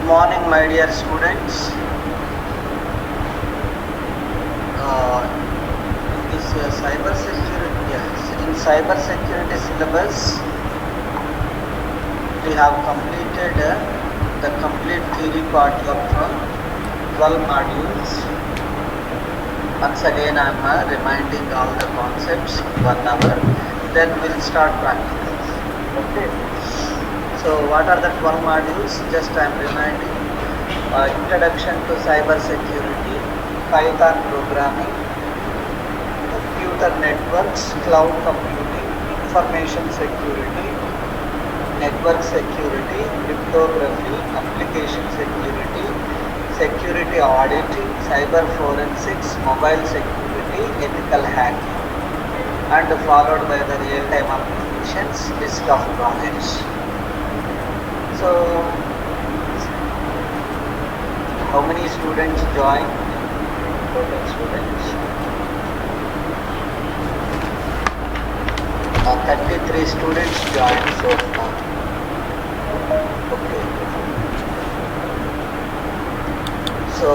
morning, my dear students. In cyber security syllabus, we have completed the complete theory part of 12 modules. Once again, I am reminding all the concepts 1 hour. Then we'll start practicals. Okay. So, what are the 12 modules? Just I am reminding. Introduction to cyber security, Python programming, computer networks, cloud computing, information security, network security, cryptography, application security, security auditing, cyber forensics, mobile security, ethical hacking, and followed by the real-time applications, list of projects. So, how many students joined? Total students. 33 students joined so far. Okay. So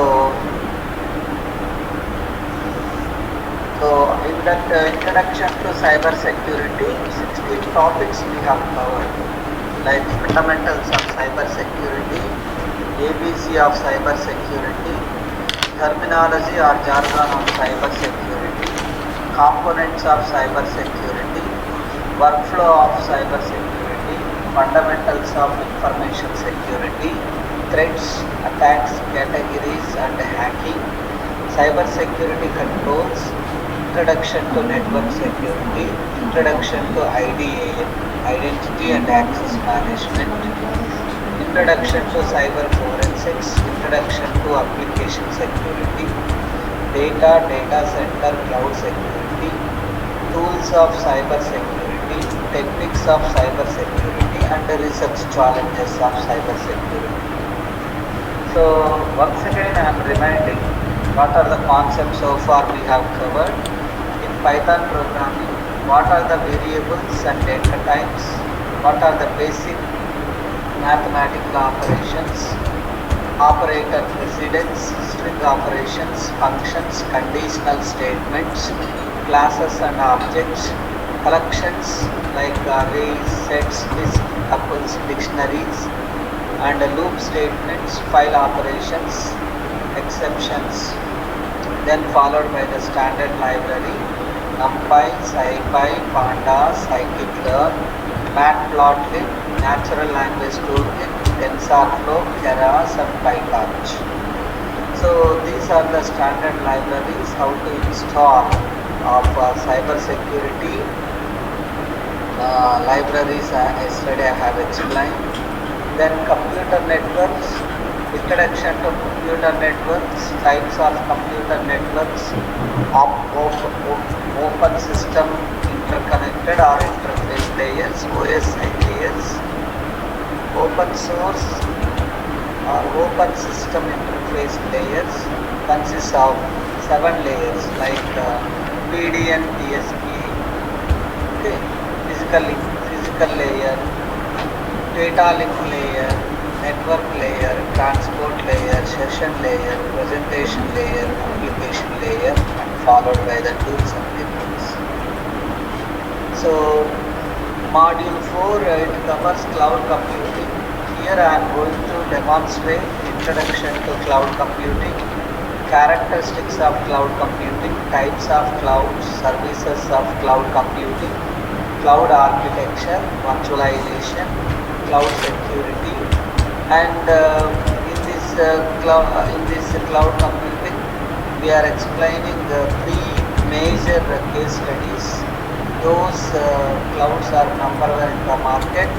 in that introduction to cyber security, 16 topics we have covered, like fundamentals of cyber security, ABC of cyber security, terminology or jargon of cyber security, components of cyber security, workflow of cyber security, fundamentals of information security, threats, attacks, categories and hacking, cyber security controls, introduction to network security, introduction to IDAM, identity and access management, introduction to cyber forensics, introduction to application security, data center, cloud security, tools of cyber security, techniques of cyber security, and the research challenges of cyber security. So once again I am reminding what are the concepts so far we have covered. In Python programming, what are the variables and data types, what are the basic mathematical operations, operator precedence, string operations, functions, conditional statements, classes and objects, collections like arrays, sets, lists, tuples, dictionaries, and loop statements, file operations, exceptions, then followed by the standard library, NumPy, SciPy, Pandas, scikit-learn, matplotlib, natural language toolkit, TensorFlow, Keras and PyTorch. So these are the standard libraries how to install of cyber security libraries. Yesterday I have explained. Then computer networks, introduction to computer networks, types of computer networks, open system interconnected or interface layers, OSI layers, open source or open system interface layers consists of 7 layers like PDN, DSP, okay, physical layer, data link layer, network layer, transport layer, session layer, presentation layer, application layer, and followed by the tools and techniques. So module 4 it covers cloud computing. Here I am going to demonstrate introduction to cloud computing, characteristics of cloud computing, types of cloud, services of cloud computing, cloud architecture, virtualization, cloud security, and in this cloud computing we are explaining the 3 major case studies. Those clouds are number 1 in the market,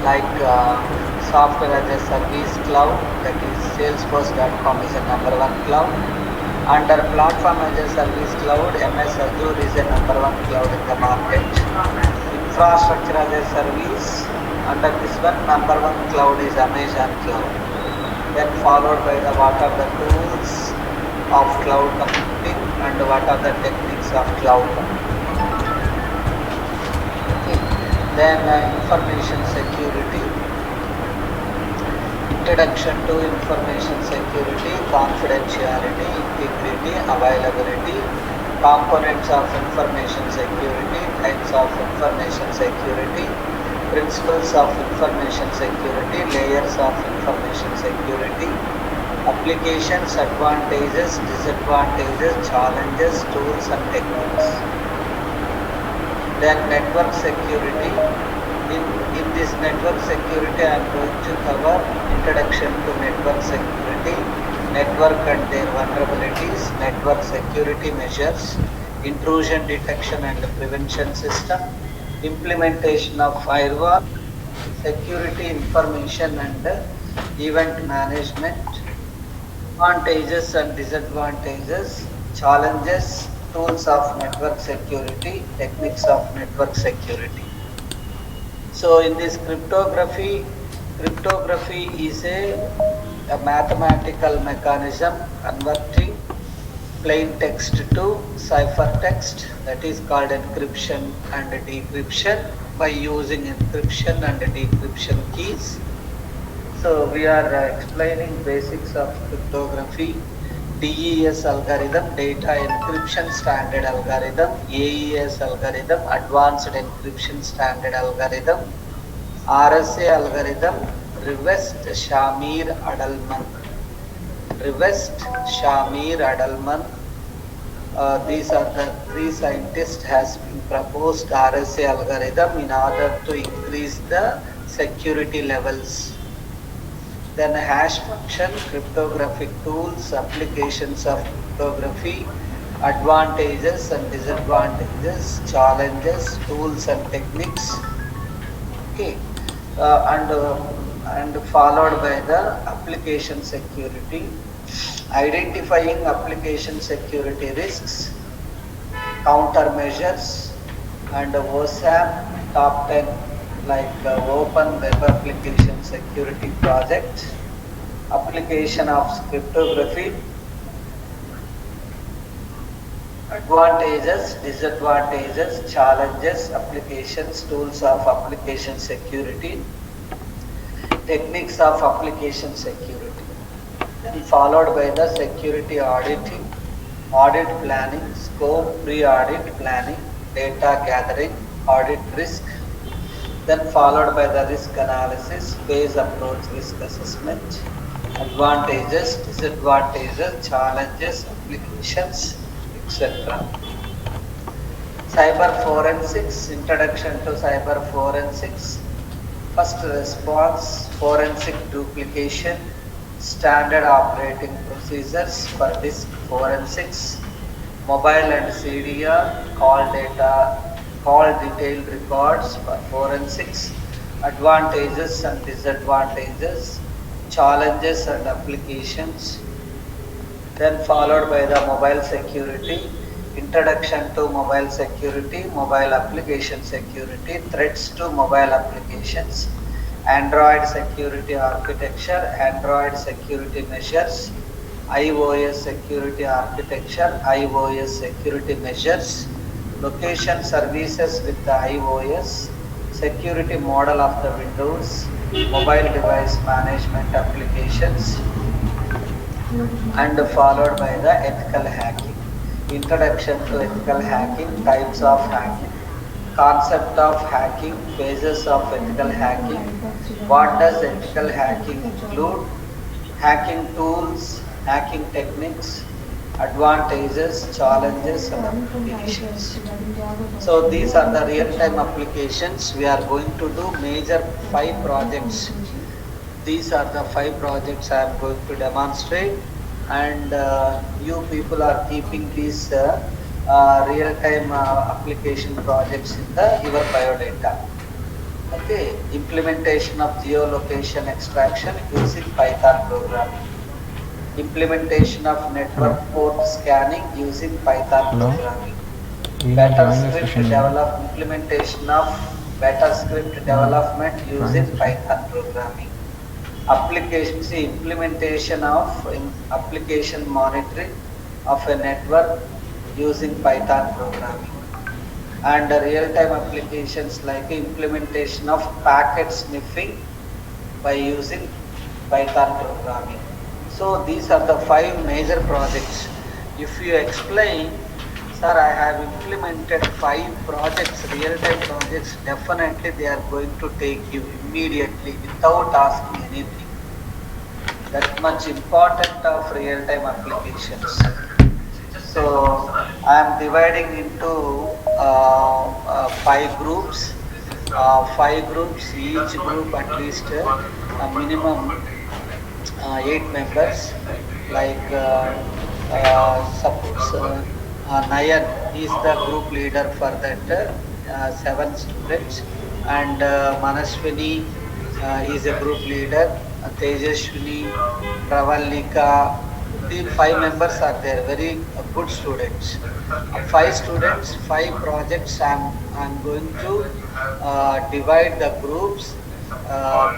like software as a service cloud, that is Salesforce.com is a number 1 cloud. Under platform as a service cloud, MS Azure is a number 1 cloud in the market. Infrastructure as a service, under this one number 1 cloud is Amazon cloud. Then followed by the what are the tools of cloud computing and what are the techniques of cloud computing. Then information security. Introduction to information security, confidentiality, integrity, availability, components of information security, types of information security, principles of information security, layers of information security, applications, advantages, disadvantages, challenges, tools and techniques. Then network security. In this network security, I am going to cover introduction to network security, network and their vulnerabilities, network security measures, intrusion detection and prevention system, implementation of firewall, security information and event management, advantages and disadvantages, challenges, tools of network security, techniques of network security. So in this cryptography is a mathematical mechanism converting plain text to ciphertext, that is called encryption and decryption by using encryption and decryption keys. So we are explaining basics of cryptography. DES algorithm, data encryption standard algorithm, AES algorithm, advanced encryption standard algorithm, RSA algorithm, Rivest, Shamir, Adalman. Rivest, Shamir, Adalman. These are the three scientists has been proposed RSA algorithm in order to increase the security levels. Then hash function, cryptographic tools, applications of cryptography, advantages and disadvantages, challenges, tools and techniques. Okay, and followed by the application security, identifying application security risks, countermeasures, and OSAM top 10 like Open Web Application Security Project, application of cryptography, advantages, disadvantages, challenges, applications, tools of application security, techniques of application security. Then followed by the security auditing, audit planning, scope, pre-audit planning, data gathering, audit risk. Then followed by the risk analysis, phase approach risk assessment, advantages, disadvantages, challenges, applications, etc. Cyber forensics, introduction to cyber forensics, first response, forensic duplication, standard operating procedures for disk forensics, mobile and CDR, call detailed records for forensics, advantages and disadvantages, challenges and applications. Then followed by the mobile security, introduction to mobile security, mobile application security, threats to mobile applications, Android security architecture, Android security measures, iOS security architecture, iOS security measures, location services with the iOS, security model of the Windows, mobile device management applications, and followed by the ethical hacking. Introduction to ethical hacking, types of hacking, concept of hacking, phases of ethical hacking, what does ethical hacking include, hacking tools, hacking techniques, advantages, challenges and applications. So these are the real-time applications. We are going to do major 5 projects. These are the 5 projects I am going to demonstrate, and you people are keeping these real-time application projects in your biodata. Okay, implementation of geolocation extraction using Python programming. Implementation of network port scanning using Python programming. Implementation of beta script development using Python programming. Implementation of application monitoring of a network using Python programming. And real-time applications like implementation of packet sniffing by using Python programming. So these are the 5 major projects. If you explain, sir, I have implemented 5 projects, real-time projects, definitely they are going to take you immediately without asking anything. That much important of real-time applications. So I am dividing into 5 groups. 5 groups, each group at least a minimum 8 members. Like suppose Nayan is the group leader for that 7 students, and Manaswini is a group leader. Tejashwini, Pravalika, the 5 members are there, very good students. 5 students, 5 projects. I'm going to divide the groups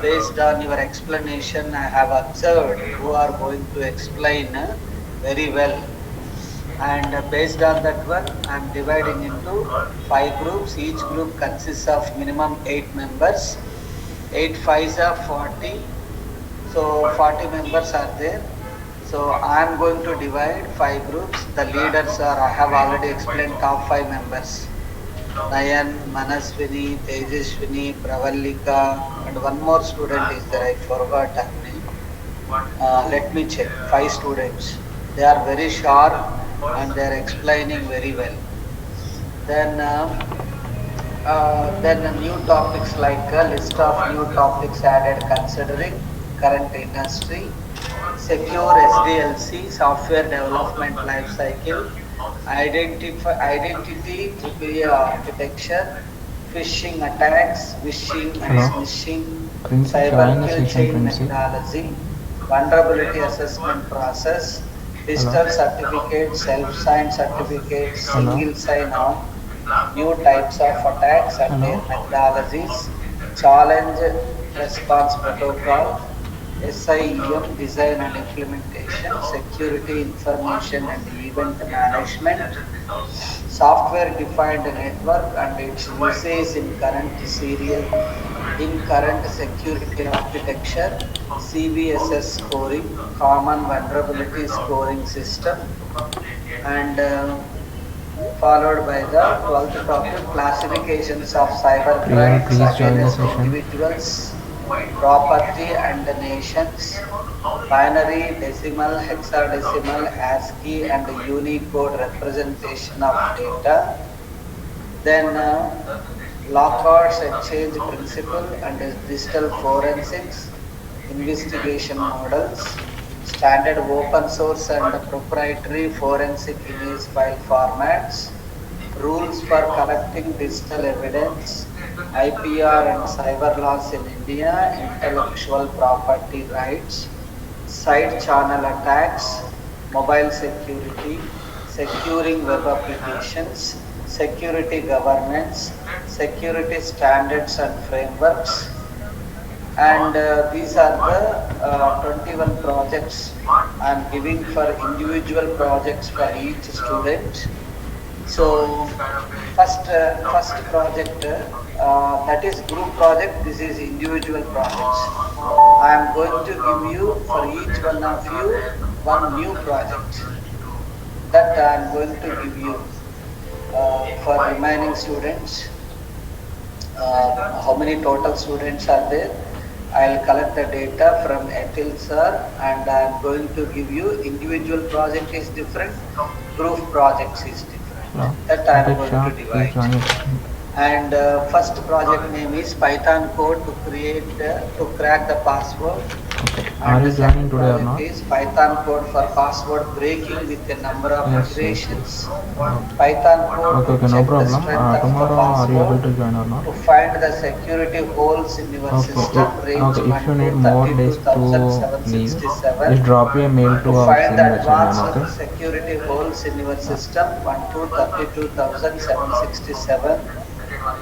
based on your explanation. I have observed who are going to explain very well, and based on that one, I'm dividing into 5 groups. Each group consists of minimum 8 members. 8 5s are 40, so 40 members are there. So I am going to divide 5 groups. The leaders are, I have already explained, top 5 members. Nayan, Manaswini, Tejashwini, Pravalika, and one more student is there. I forgot her name. Let me check. 5 students. They are very sharp and they are explaining very well. Then new topics, like a list of new topics added considering current industry, secure SDLC, software development life cycle, identity AAA architecture, phishing attacks, wishing and smishing, cyber kill chain methodology, vulnerability assessment process, digital certificate, self-signed certificate, single sign-on, new types of attacks and their methodologies, challenge response protocol, SIEM design and implementation, security information and event management, software defined network and its usage in current security architecture, CVSS scoring, common vulnerability scoring system, and followed by the 12th topic, classifications of cyber crimes against individuals, property and nations, binary, decimal, hexadecimal, ASCII and Unicode representation of data. Then Lockhardt's exchange principle and digital forensics, investigation models, standard open source and proprietary forensic image file formats, rules for collecting digital evidence, IPR and cyber laws in India, intellectual property rights, side channel attacks, mobile security, securing web applications, security governance, security standards and frameworks. And these are the 21 projects I am giving for individual projects for each student. So first project, that is group project, this is individual projects. I am going to give you for each one of you one new project that I am going to give you for remaining students. How many total students are there? I'll collect the data from Atil sir, and I'm going to give you individual project is different, group projects is different. That I'm going to divide. And first project name is Python code to crack the password. Okay. Are you joining today or not? Is Python code for password breaking with a number of iterations. Python code okay, no problem. Tomorrow are you able to join or not? To find the security holes in your system. Okay, if you need more days to leave, just drop a mail to our senior HRM, okay? Security holes in your system 1,232,767.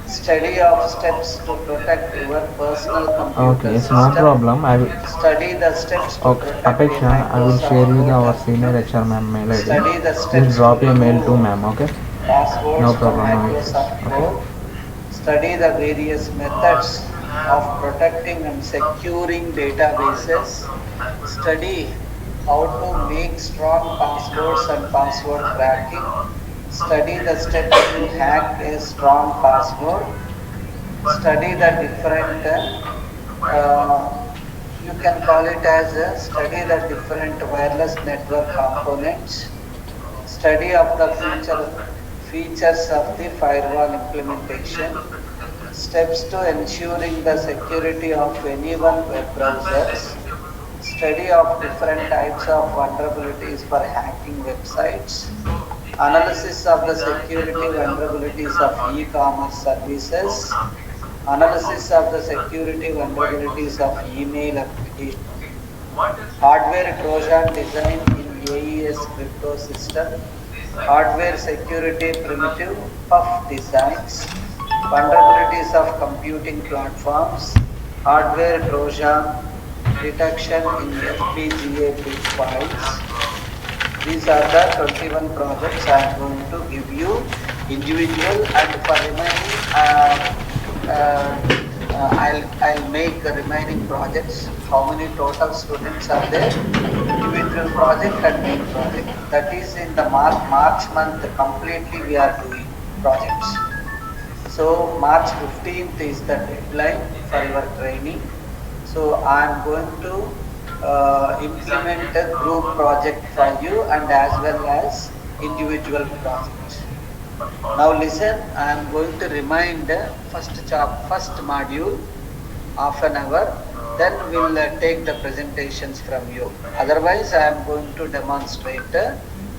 Study of steps to protect your personal computer. Okay, it's no problem. I will study the steps to okay, Apeksha, I will share you our senior HR ma'am mail ID. Study the steps. Just drop a mail to ma'am, okay? Passwords No problem. Microsoft Code. Study the various methods of protecting and securing databases, study how to make strong passwords and password cracking, study the steps to hack a strong password, study the different, you can call it as a study the different wireless network components, study of the features of the firewall implementation, steps to ensuring the security of any one web browsers, study of different types of vulnerabilities for hacking websites, analysis of the security vulnerabilities of e-commerce services, analysis of the security vulnerabilities of email applications, hardware Trojan design in AES crypto system, hardware security primitive puff designs, vulnerabilities of computing platforms, hardware Trojan detection in FPGA bit files. These are the 21 projects I am going to give you individual, and for remaining I'll make the remaining projects. How many total students are there? Individual project and main project. That is in the March month completely we are doing projects. So March 15th is the deadline for your training. So I am going to implement a group project for you and as well as individual projects. Now listen, I am going to remind first module half an hour, then we'll take the presentations from you. Otherwise, I am going to demonstrate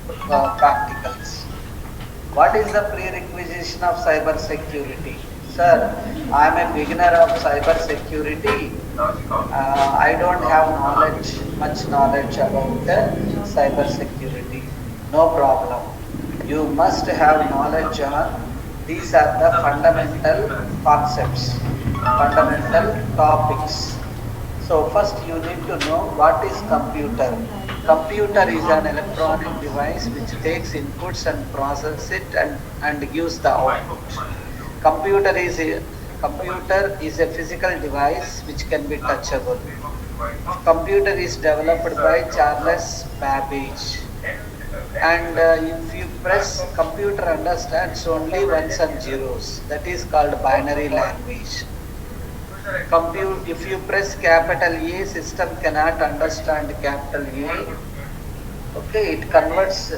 practicals. What is the prerequisition of cyber security? Sir, I am a beginner of cyber security. I don't have much knowledge about cyber security. No problem. You must have knowledge on these are the fundamental concepts, fundamental topics. So first you need to know what is computer. Computer is an electronic device which takes inputs and processes it and gives the output. Computer is a physical device which can be touchable. Computer is developed by Charles Babbage. And if you press, computer understands only ones and zeros. That is called binary language. If you press capital A, system cannot understand capital A. Okay, it converts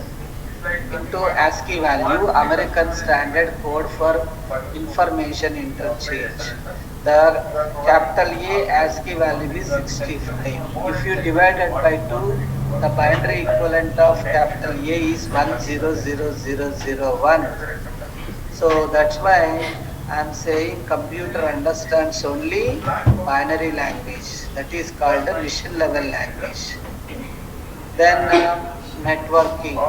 into ASCII value, American Standard Code for Information Interchange. The capital A ASCII value is 65. If you divide it by 2, the binary equivalent of capital A is 100001. So that's why I am saying computer understands only binary language. That is called a mission level language. Then networking.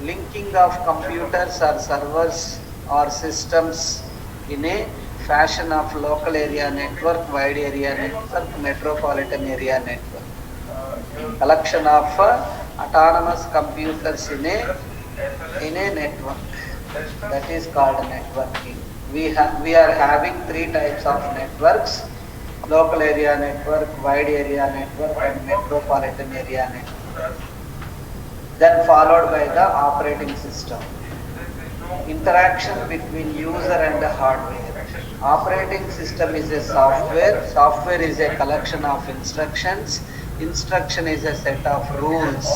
Linking of computers or servers or systems in a fashion of local area network, wide area network, metropolitan area network. Collection of autonomous computers in a network. That is called networking. We are having 3 types of networks: local area network, wide area network, and metropolitan area network. Then followed by the operating system. Interaction between user and the hardware. Operating system is a software. Software is a collection of instructions. Instruction is a set of rules.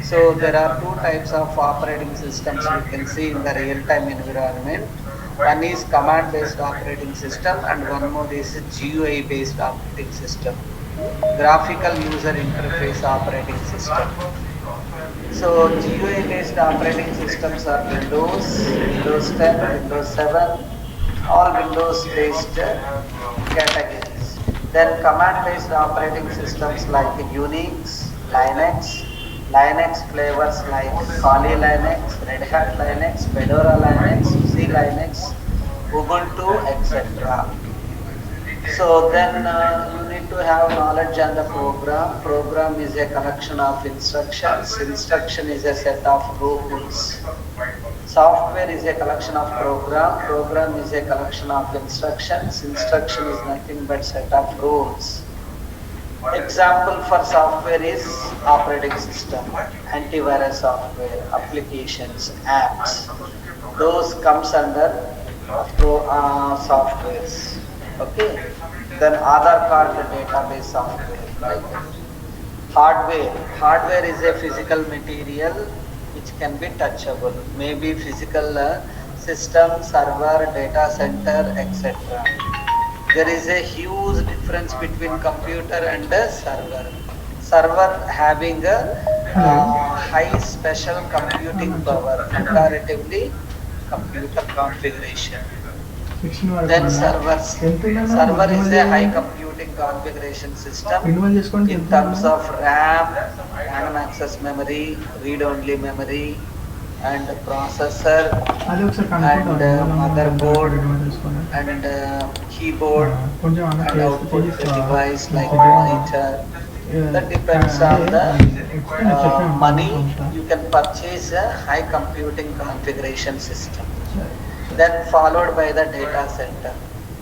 So there are 2 types of operating systems we can see in the real-time environment. One is command-based operating system and one more is GUI-based operating system. Graphical user interface operating system. So GUI-based operating systems are Windows, Windows 10, Windows 7, all Windows-based categories. Then command-based operating systems like Unix, Linux flavors like Kali Linux, Red Hat Linux, Fedora Linux, C Linux, Ubuntu, etc. So then you need to have knowledge on the program. Program is a collection of instructions. Instruction is a set of rules. Software is a collection of program. Program is a collection of instructions. Instruction is nothing but set of rules. Example for software is operating system, antivirus software, applications, apps. Those comes under softwares. Okay. Then Aadhaar card database software like that. Hardware. Hardware is a physical material which can be touchable. Maybe physical system, server, data center, etc. There is a huge difference between computer and a server. Server having a high special computing power, comparatively computer configuration. Then servers. Server is a high computing configuration system in terms of RAM, random access memory, read-only memory, and processor, and motherboard, and keyboard, and output device like monitor. That depends on the money. You can purchase a high computing configuration system. Then followed by the data center.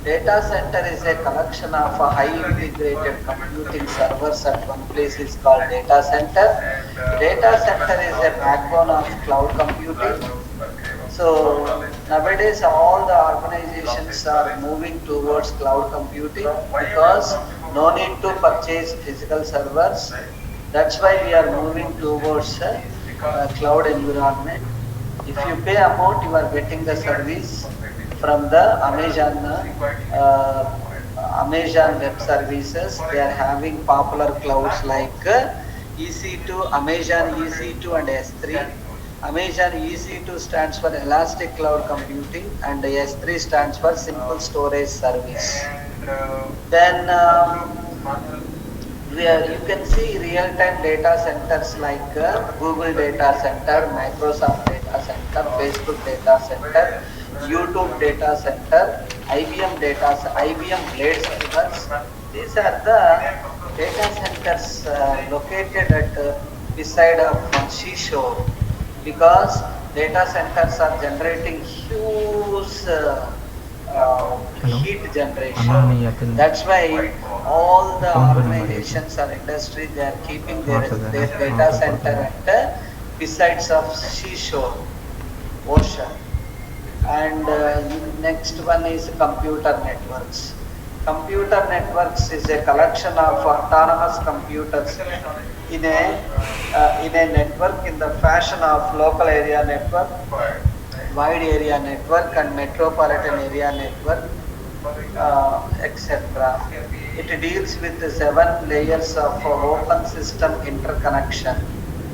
Data center is a collection of a high integrated computing servers at one place is called data center. Data center is a backbone of cloud computing. So nowadays all the organizations are moving towards cloud computing because no need to purchase physical servers. That's why we are moving towards a cloud environment. If you pay amount, you are getting the service from the Amazon Web Services. They are having popular clouds like EC2, Amazon EC2 and S3. Amazon EC2 stands for Elastic Cloud Computing and S3 stands for Simple Storage Service. Then you can see real-time data centers like Google Data Center, Microsoft Data Center, Facebook Data Center, YouTube Data Center, IBM Blade servers. These are the data centers located at beside of seashore, because data centers are generating huge heat generation. That's why all the organizations or industry, they are keeping their data center at besides of seashore, ocean. And next one is computer networks. Computer networks is a collection of autonomous computers in a network in the fashion of local area network, wide area network, and metropolitan area network, etc. It deals with the 7 layers of open system interconnection,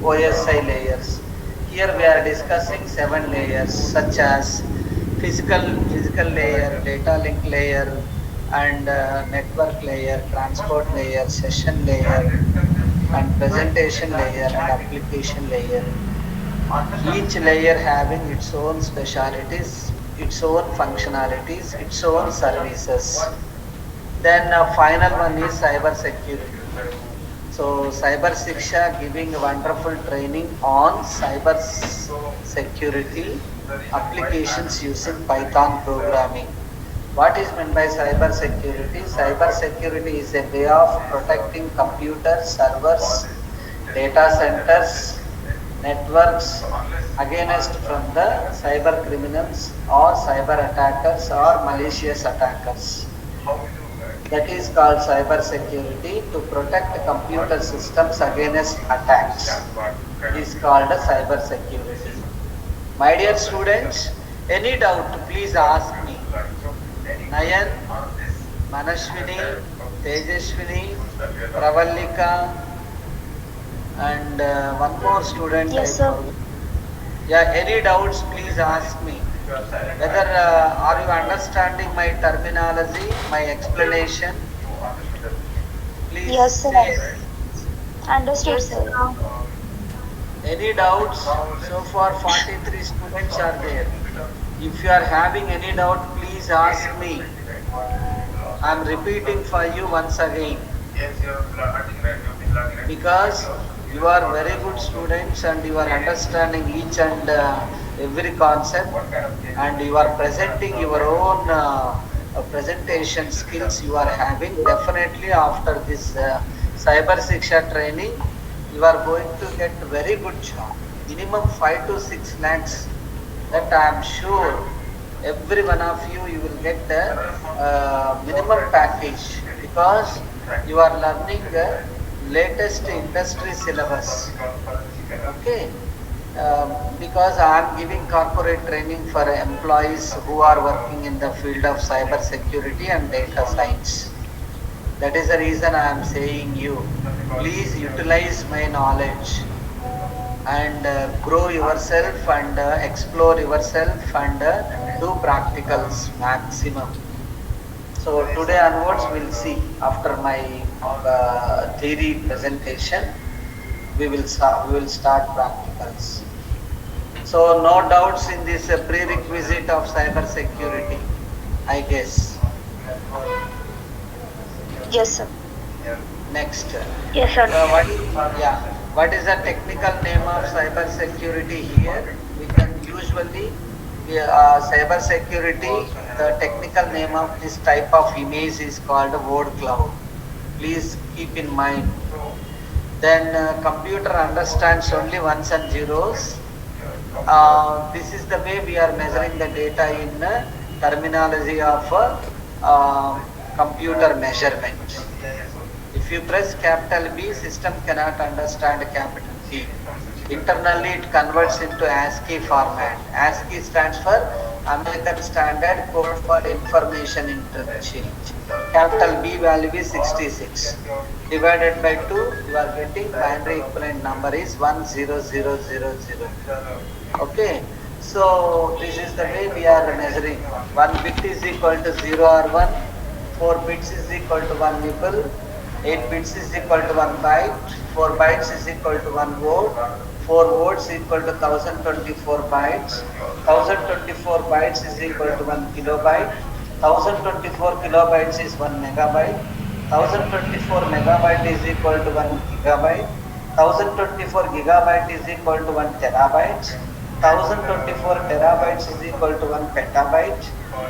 OSI layers. Here we are discussing 7 layers such as physical layer, data link layer, and network layer, transport layer, session layer, and presentation layer, and application layer. Each layer having its own specialities, its own functionalities, its own services. Then final one is cyber security. So Cyber Shiksha giving wonderful training on cyber security applications using Python programming. What is meant by cyber security? Cyber security is a way of protecting computers, servers, data centers, networks against from the cyber criminals or cyber attackers or malicious attackers. That is called cyber security. To protect computer systems against attacks is called cyber security. My dear students, any doubt please ask me. Nayan, Manashwini, Tejaswini, Pravallika, and one more student. Yes, sir. Yeah, any doubts please ask me. Whether are you understanding my terminology, my explanation? Please. Yes, sir. Say. Understood, sir. Any doubts? So far 43 students are there. If you are having any doubt, please ask me. I am repeating for you once again. Because You are very good students and you are understanding each and every concept, and you are presenting your own presentation skills you are having. Definitely after this cyber Siksha training, you are going to get very good job. Minimum 5 to 6 lakhs. That I am sure every one of you will get the minimum package, because you are learning the latest industry syllabus. Okay. Because I am giving corporate training for employees who are working in the field of cyber security and data science. That is the reason I am saying you, please utilize my knowledge and grow yourself and explore yourself and do practicals maximum. So today onwards we'll see, after my theory presentation, we will start practicals. So no doubts in this prerequisite of cyber security, I guess. Yes, sir. Next. Yes, sir. What is the technical name of cyber security here? We can usually cyber security, the technical name of this type of image is called word cloud. Please keep in mind. Then computer understands only ones and zeros. This is the way we are measuring the data in terminology of computer measurement. If you press capital B, system cannot understand capital T. Internally, it converts into ASCII format. ASCII stands for American Standard Code for Information Interchange. Capital B value is 66. Divided by 2, you are getting binary equivalent number is 10000. Okay. So this is the way we are measuring. 1 bit is equal to 0 or 1. 4 bits is equal to 1 nibble. 8 bits is equal to 1 byte. 4 bytes is equal to 1 word. 4 words equal to 1024 bytes. 1024 bytes is equal to 1 kilobyte. 1024 kilobytes is 1 megabyte. 1024 megabyte is equal to 1 gigabyte. 1024 gigabyte is equal to 1 terabyte. 1024 terabytes is equal to 1 petabyte.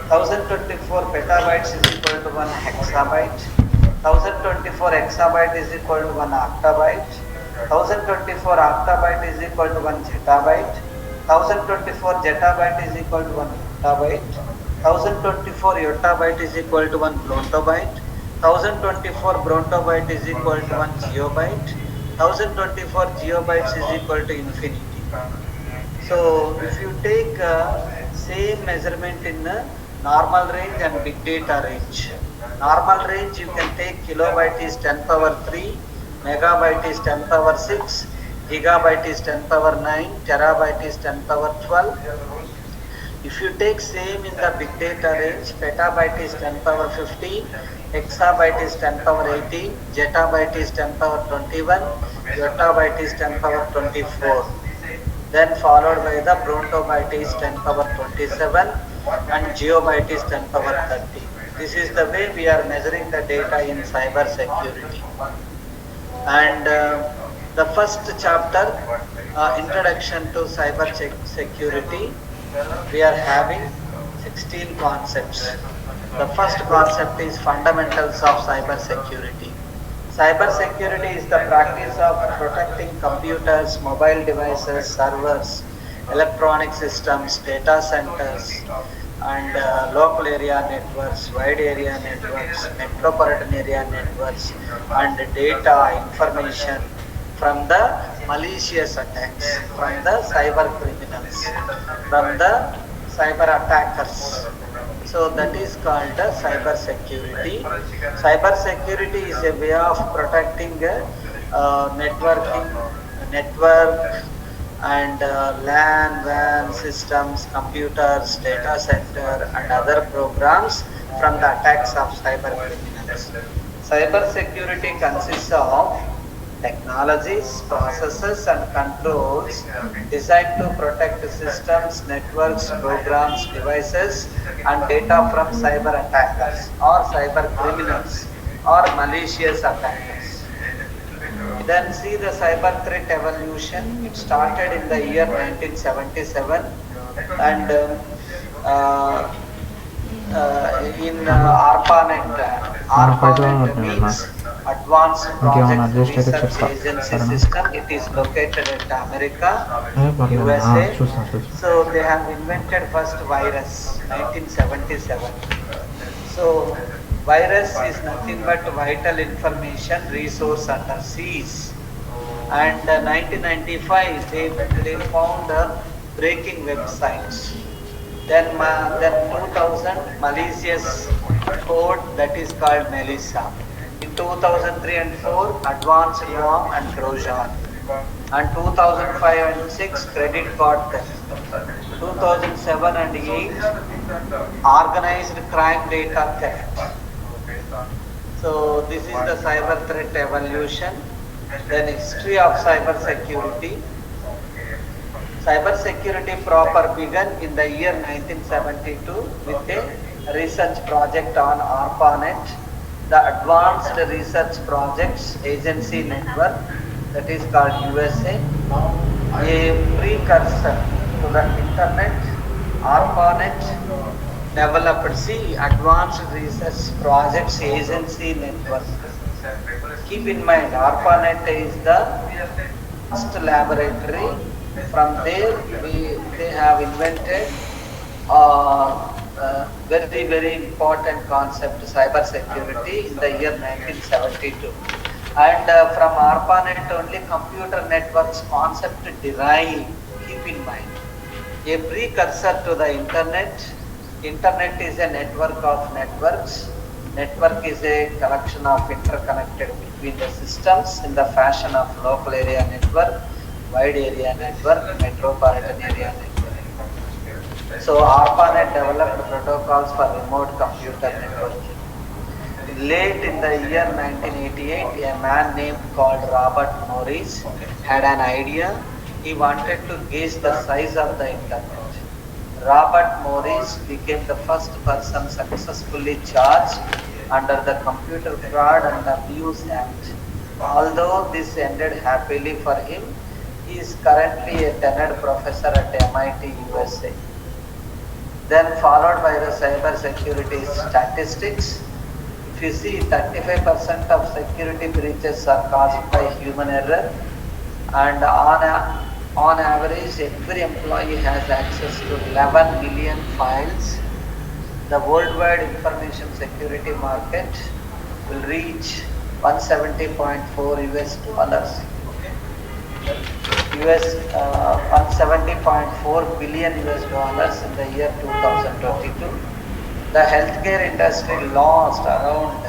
1024 petabytes is equal to 1 hexabyte. 1024 exabyte is equal to 1 octabyte. 1024 octabyte is equal to 1 zettabyte. 1024 zettabyte is equal to 1 yottabyte. 1024 yottabyte is equal to 1 brontobyte. 1024 brontobyte is equal to 1 geobyte. 1024 geobytes is equal to infinity. So if you take same measurement in normal range and big data range. Normal range you can take kilobyte is 10 power 3, megabyte is 10 power 6, gigabyte is 10 power 9, terabyte is 10 power 12. If you take same in the big data range, petabyte is 10 power 15, hexabyte is 10 power 18, zettabyte is 10 power 21, yottabyte is 10 power 24. Then followed by the brontobyte is 10 power 27 and geobyte is 10 power 30. This is the way we are measuring the data in cyber security. And the first chapter, Introduction to Cyber Security, we are having 16 concepts. The first concept is fundamentals of cyber security. Cyber security is the practice of protecting computers, mobile devices, servers, electronic systems, data centers, and local area networks, wide area networks, metropolitan area networks, and data information from the malicious attacks, from the cyber criminals, from the cyber attackers. So that is called cyber security. Cyber security is a way of protecting network and LAN, WAN systems, computers, data center and other programs from the attacks of cyber criminals. Cyber security consists of technologies, processes and controls designed to protect systems, networks, programs, devices and data from cyber attackers or cyber criminals or malicious attackers. Then see the cyber threat evolution. It started in the year 1977 and uh, in ARPANET. ARPANET means Advanced Project Research Agency System. It is located at America, USA. So they have invented first virus, 1977. So virus is nothing but vital information resource under seas. And 1995 they found breaking websites. Then 2000 malicious code that is called Melissa. In 2003 and 4 advanced worm and Trojan. And 2005 and 6 credit card theft. 2007 and 8 organized crime data theft. So this is the cyber threat evolution. Then history of cyber security. Cyber security proper began in the year 1972 with a research project on ARPANET, the Advanced Research Projects Agency Network, that is called USA, a precursor to the Internet. ARPANET developed Advanced Research Projects Agency Network. Keep in mind, ARPANET is the first laboratory. From there, they have invented very important concept, cyber security, in the year 1972. And from ARPANET only computer networks concept derived. Keep in mind, a precursor to the Internet. Internet is a network of networks. Network is a collection of interconnected between the systems in the fashion of local area network, wide area network, metropolitan area network. So ARPANET developed protocols for remote computer networking. Late in the year 1988, a man named called Robert Morris had an idea. He wanted to gauge the size of the Internet. Robert Morris became the first person successfully charged under the Computer Fraud and Abuse Act. Although this ended happily for him, he is currently a tenured professor at MIT, USA. Then followed by the cyber security statistics. If you see, 35% of security breaches are caused by human error, and on average, every employee has access to 11 million files. The worldwide information security market will reach 170.4 US dollars. $170.4 billion US dollars in the year 2022. The healthcare industry lost around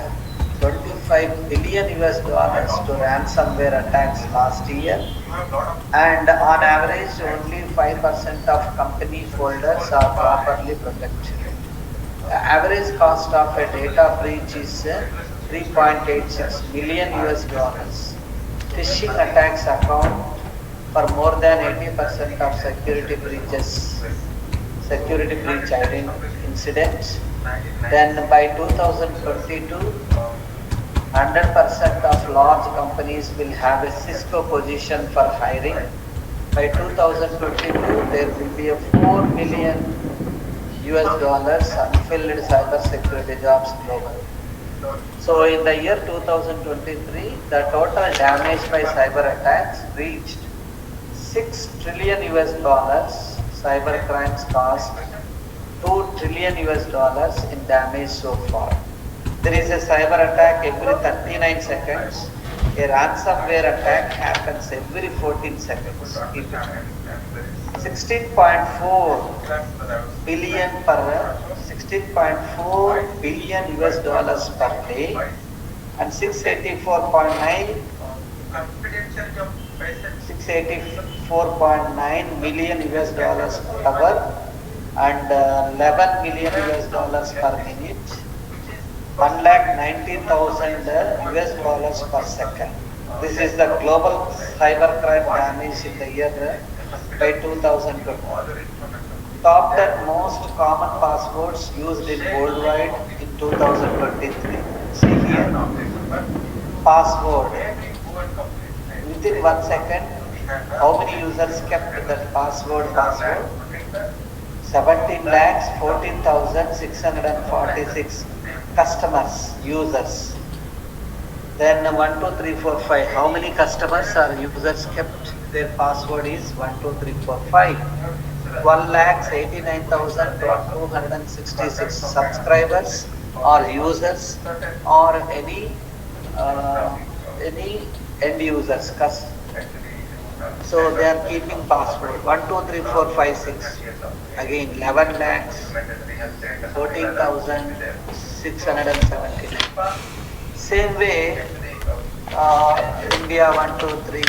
25 billion US dollars to ransomware attacks last year, and on average only 5% of company folders are properly protected. The average cost of a data breach is 3.86 million US dollars. Phishing attacks account for more than 80% of security breach incidents. Then by 2022, 100% of large companies will have a Cisco position for hiring. By 2022, there will be a 4 million US dollars unfilled cyber security jobs globally. So in the year 2023, the total damage by cyber attacks reached 6 trillion US dollars. Cyber crimes cost 2 trillion US dollars in damage so far. There is a cyber attack every 39 seconds. A ransomware attack happens every 14 seconds. 16.4 billion US dollars per day and 684.9 million US dollars per hour and 11 million US dollars per minute. 1,90,000 US dollars per second. This is the global cybercrime damage in the year by 2020. Top 10 most common passwords used in worldwide in 2023. See here, password. within 1 second, how many users kept that password? 17 lakhs 14,646 customers, users. Then 1, 2, 3, 4, 5. How many customers or users kept their password is 1, 2, 3, 4, 5. 12 lakhs 89,266 subscribers or users or any end users. So they are keeping password 1, 2, 3, 4, 5, 6. Again 11 lakhs 14,679. Same way, India 1, 2, 3,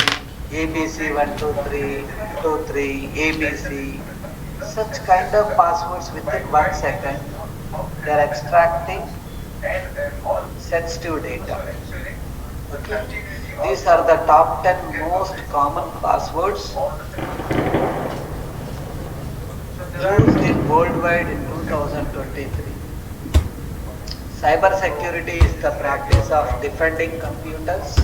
ABC 1, 2, 3, 2, 3, ABC. Such kind of passwords within 1 second, they are extracting sensitive data. Okay. These are the top 10 most common passwords used in worldwide in 2023. Cyber security is the practice of defending computers,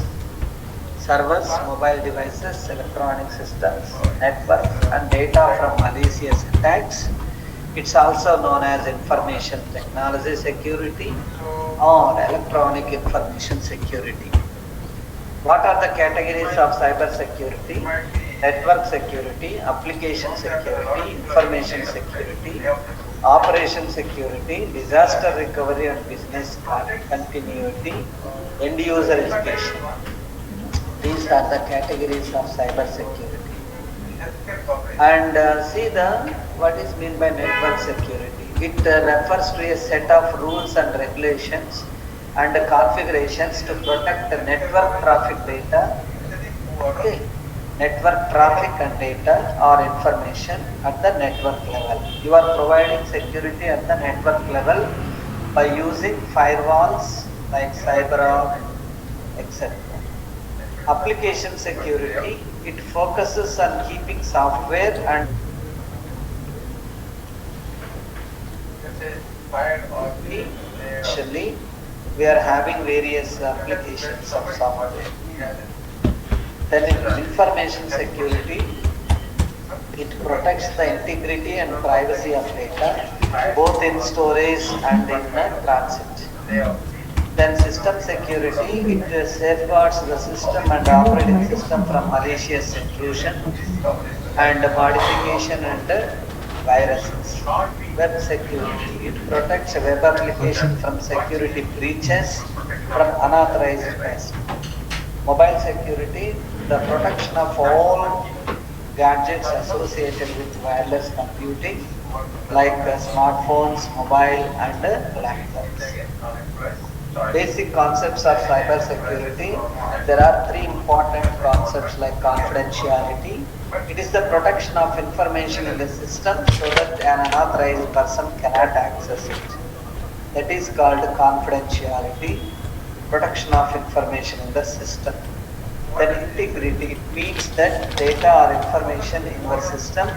servers, mobile devices, electronic systems, networks, and data from malicious attacks. It's also known as information technology security or electronic information security. What are the categories of cyber security? Network security, application security, information security, operation security, disaster recovery and business continuity, end user education. These are the categories of cyber security. And see what is meant by network security. It refers to a set of rules and regulations and configurations to protect the network traffic data. Okay. Network traffic and data or information at the network level. You are providing security at the network level by using firewalls like CyberArk, etc. Application security, it focuses on keeping software and actually we are having various applications of software. Then information security, it protects the integrity and privacy of data, both in storage and in transit. Then system security, it safeguards the system and operating system from malicious intrusion and modification and viruses. Web security, it protects a web application from security breaches from unauthorized passwords. Mobile security, the protection of all gadgets associated with wireless computing like smartphones, mobile and laptops. Basic concepts of cyber security. There are three important concepts like confidentiality. It is the protection of information in the system so that an unauthorized person cannot access it. That is called confidentiality, protection of information in the system. Then integrity, it means that data or information in your system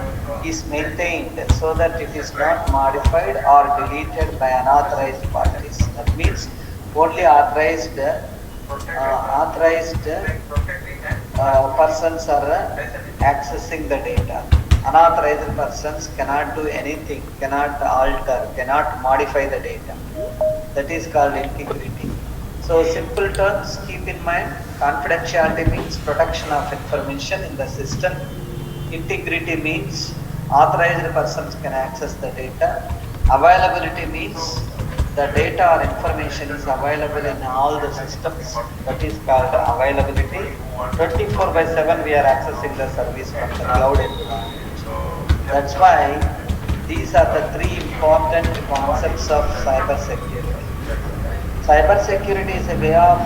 is maintained so that it is not modified or deleted by unauthorized parties. That means only authorized persons are accessing the data. Unauthorized persons cannot do anything, cannot alter, cannot modify the data. That is called integrity. So simple terms, keep in mind, confidentiality means protection of information in the system. Integrity means authorized persons can access the data. Availability means the data or information is available in all the systems. That is called availability. 24/7 we are accessing the service from the cloud environment. That's why these are the three important concepts of cyber security. Cyber security is a way of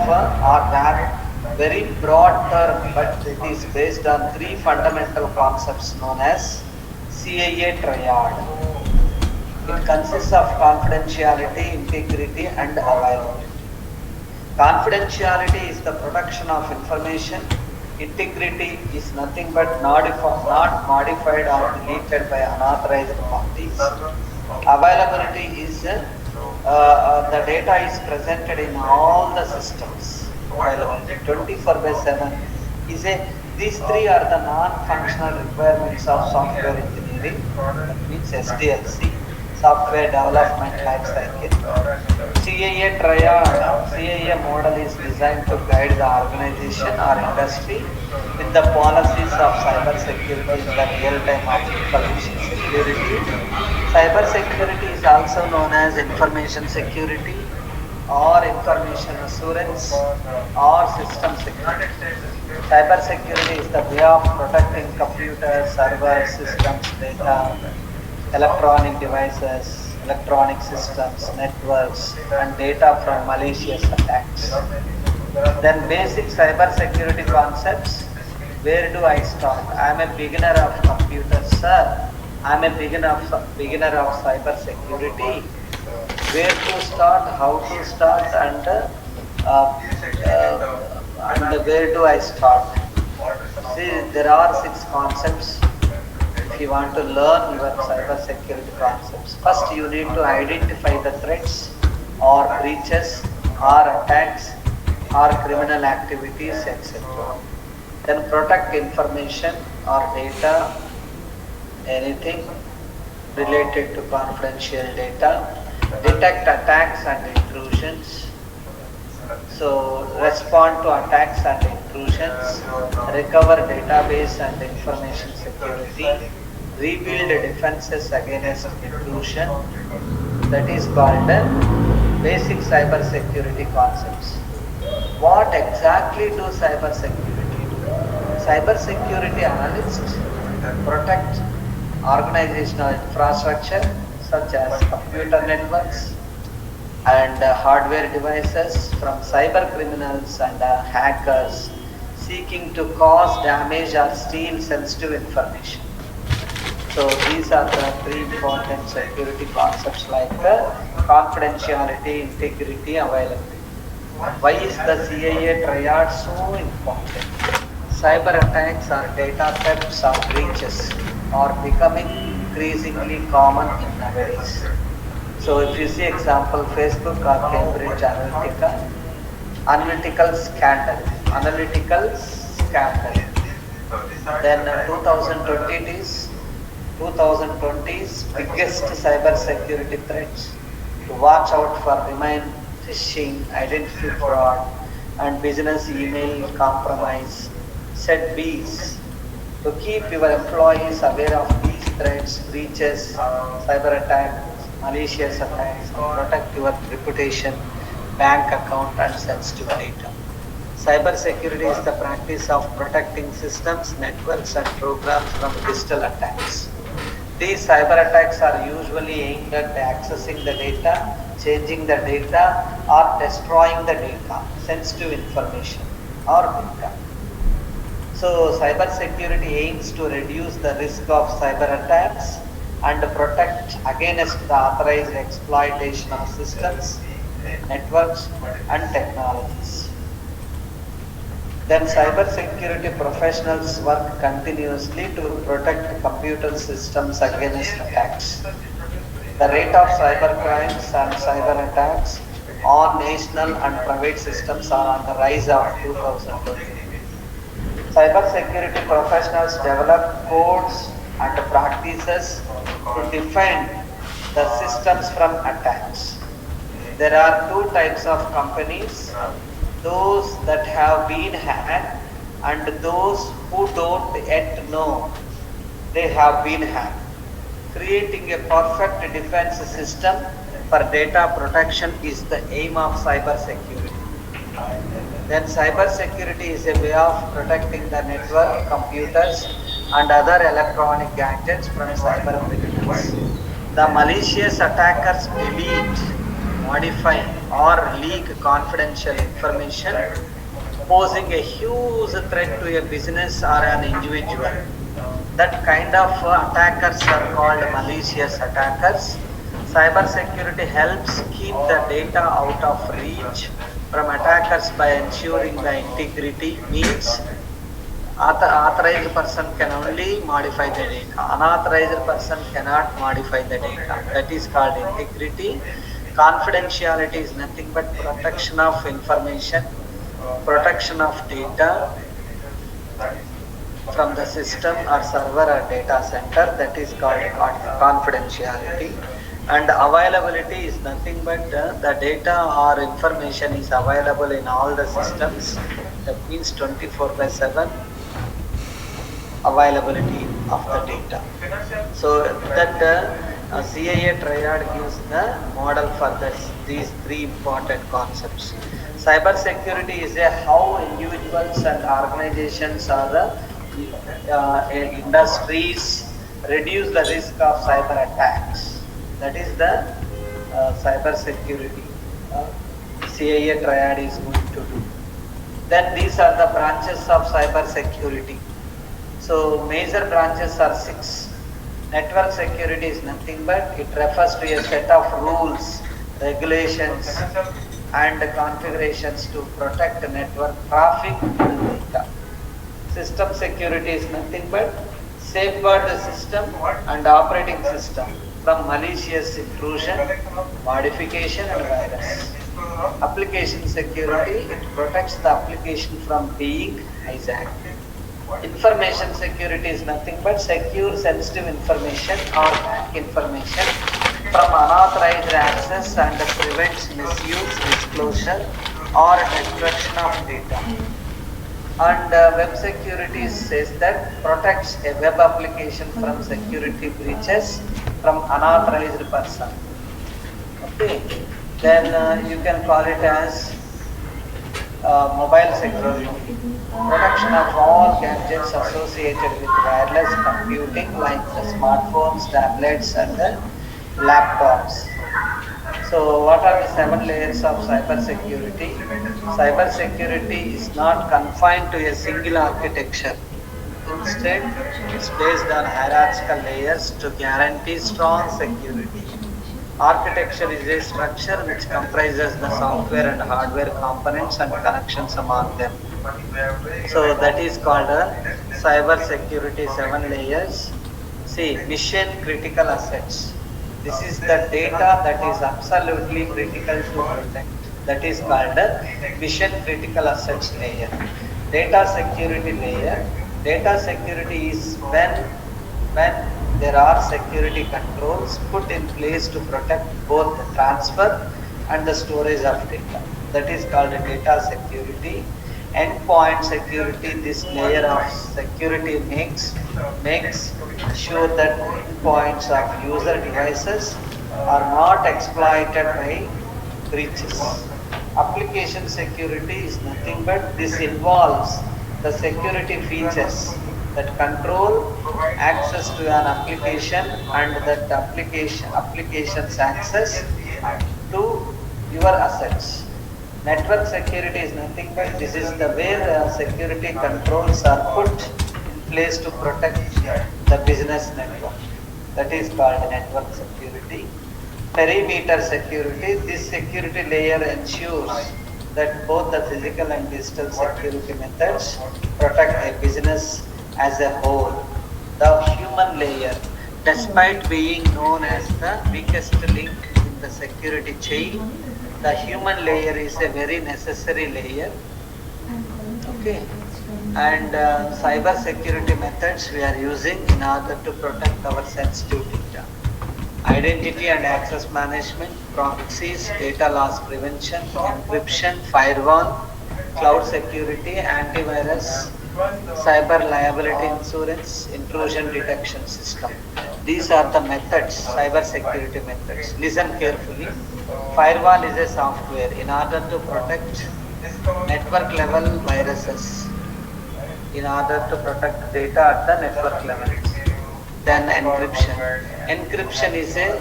very broad term, but it is based on three fundamental concepts known as CIA triad. It consists of confidentiality, integrity and availability. Confidentiality is the protection of information. Integrity is nothing but not modified or deleted by unauthorized parties. Availability is the data is presented in all the systems. 24/7 is a these three are the non-functional requirements of software engineering. That means SDLC, software development life cycle. CAA triad, CAA model is designed to guide the organization or industry with the policies of cyber security in the real time of information security. Cyber security is also known as information security or information assurance or system security. Cyber security is the way of protecting computers, servers, systems, data, electronic devices, electronic systems, networks, and data from malicious attacks. Then basic cyber security concepts. Where do I start? I am a beginner of computers, sir. I am a beginner of cyber security. Where to start, how to start, and where do I start? See, there are 6 concepts. If you want to learn your cyber security concepts, first you need to identify the threats or breaches or attacks or criminal activities, etc. Then protect information or data, anything related to confidential data. Detect attacks and intrusions. So respond to attacks and intrusions. Recover database and information security. Rebuild defenses against intrusion. That is called basic cyber security concepts. What exactly do cyber security do? Cyber security analysts protect organizational infrastructure such as computer networks and hardware devices from cyber criminals and hackers seeking to cause damage or steal sensitive information. So these are the 3 important security concepts like confidentiality, integrity, availability. Why is the CAA triad so important? Cyber attacks or data thefts or breaches are becoming increasingly common in nowadays. So if you see example Facebook or Cambridge analytical scandal. Then 2020's biggest cyber security threats to watch out for remain phishing, identity fraud, and business email compromise. Set Bs to keep your employees aware of these threats, breaches, cyber attacks, malicious attacks, and protect your reputation, bank account, and sensitive data. Cyber security is the practice of protecting systems, networks, and programs from digital attacks. These cyber attacks are usually aimed at accessing the data, changing the data, or destroying the data, sensitive information, or data. So cyber security aims to reduce the risk of cyber attacks and protect against the authorized exploitation of systems, networks, and technologies. Then cyber security professionals work continuously to protect computer systems against attacks. The rate of cyber crimes and cyber attacks on national and private systems are on the rise of 2020. Cyber security professionals develop codes and practices to defend the systems from attacks. There are 2 types of companies, those that have been hacked and those who don't yet know they have been hacked. Creating a perfect defense system for data protection is the aim of cyber security. Then cyber security is a way of protecting the network, computers, and other electronic gadgets from cyber criminals. The malicious attackers delete, modify, or leak confidential information, posing a huge threat to a business or an individual. That kind of attackers are called malicious attackers. Cyber security helps keep the data out of reach from attackers by ensuring the integrity, means authorized person can only modify the data. Unauthorized person cannot modify the data. That is called integrity. Confidentiality is nothing but protection of information, protection of data, from the system or server or data center, that is called confidentiality. And availability is nothing but the data or information is available in all the systems. That means 24/7 availability of the data. So that CIA triad gives the model for these three important concepts. Cyber security is how individuals and organizations or industries reduce the risk of cyber attacks. That is the cyber security CIA triad is going to do. Then these are the branches of cyber security. So major branches are 6. Network security is nothing but it refers to a set of rules, regulations and configurations to protect the network traffic and data. System security is nothing but safeguard the system and operating system from malicious intrusion, modification and virus. Application security, it protects the application from being hijacked. Information security is nothing but secure sensitive information or bank information from unauthorized access and prevents misuse, disclosure or destruction of data. And web security says that protects a web application from security breaches from unauthorized person. Okay, then you can call it as mobile security. Protection of all gadgets associated with wireless computing like the smartphones, tablets and the laptops. So what are the 7 layers of cyber security? Cyber security is not confined to a single architecture. Instead, it's based on hierarchical layers to guarantee strong security. Architecture is a structure which comprises the software and hardware components and connections among them. So that is called a cyber security 7 layers. See, mission critical assets. This is the data that is absolutely critical to protect. That is called a mission critical assets layer. Data security layer. Data security is when there are security controls put in place to protect both the transfer and the storage of data. That is called data security. Endpoint security, this layer of security makes sure that endpoints of user devices are not exploited by breaches. Application security is nothing but this involves the security features that control access to an application and that application's access to your assets. Network security is nothing but this is the way the security controls are put in place to protect the business network. That is called network security. Perimeter security, this security layer ensures that both the physical and digital security methods protect a business as a whole. The human layer, despite being known as the weakest link in the security chain, the human layer is a very necessary layer. Okay, and cyber security methods we are using in order to protect our sensitive data. Identity and access management, proxies, data loss prevention, encryption, firewall, cloud security, antivirus, cyber liability insurance, intrusion detection system. These are the methods, cyber security methods. Listen carefully. Firewall is a software in order to protect network level viruses, in order to protect data at the network level. Then encryption. Encryption is a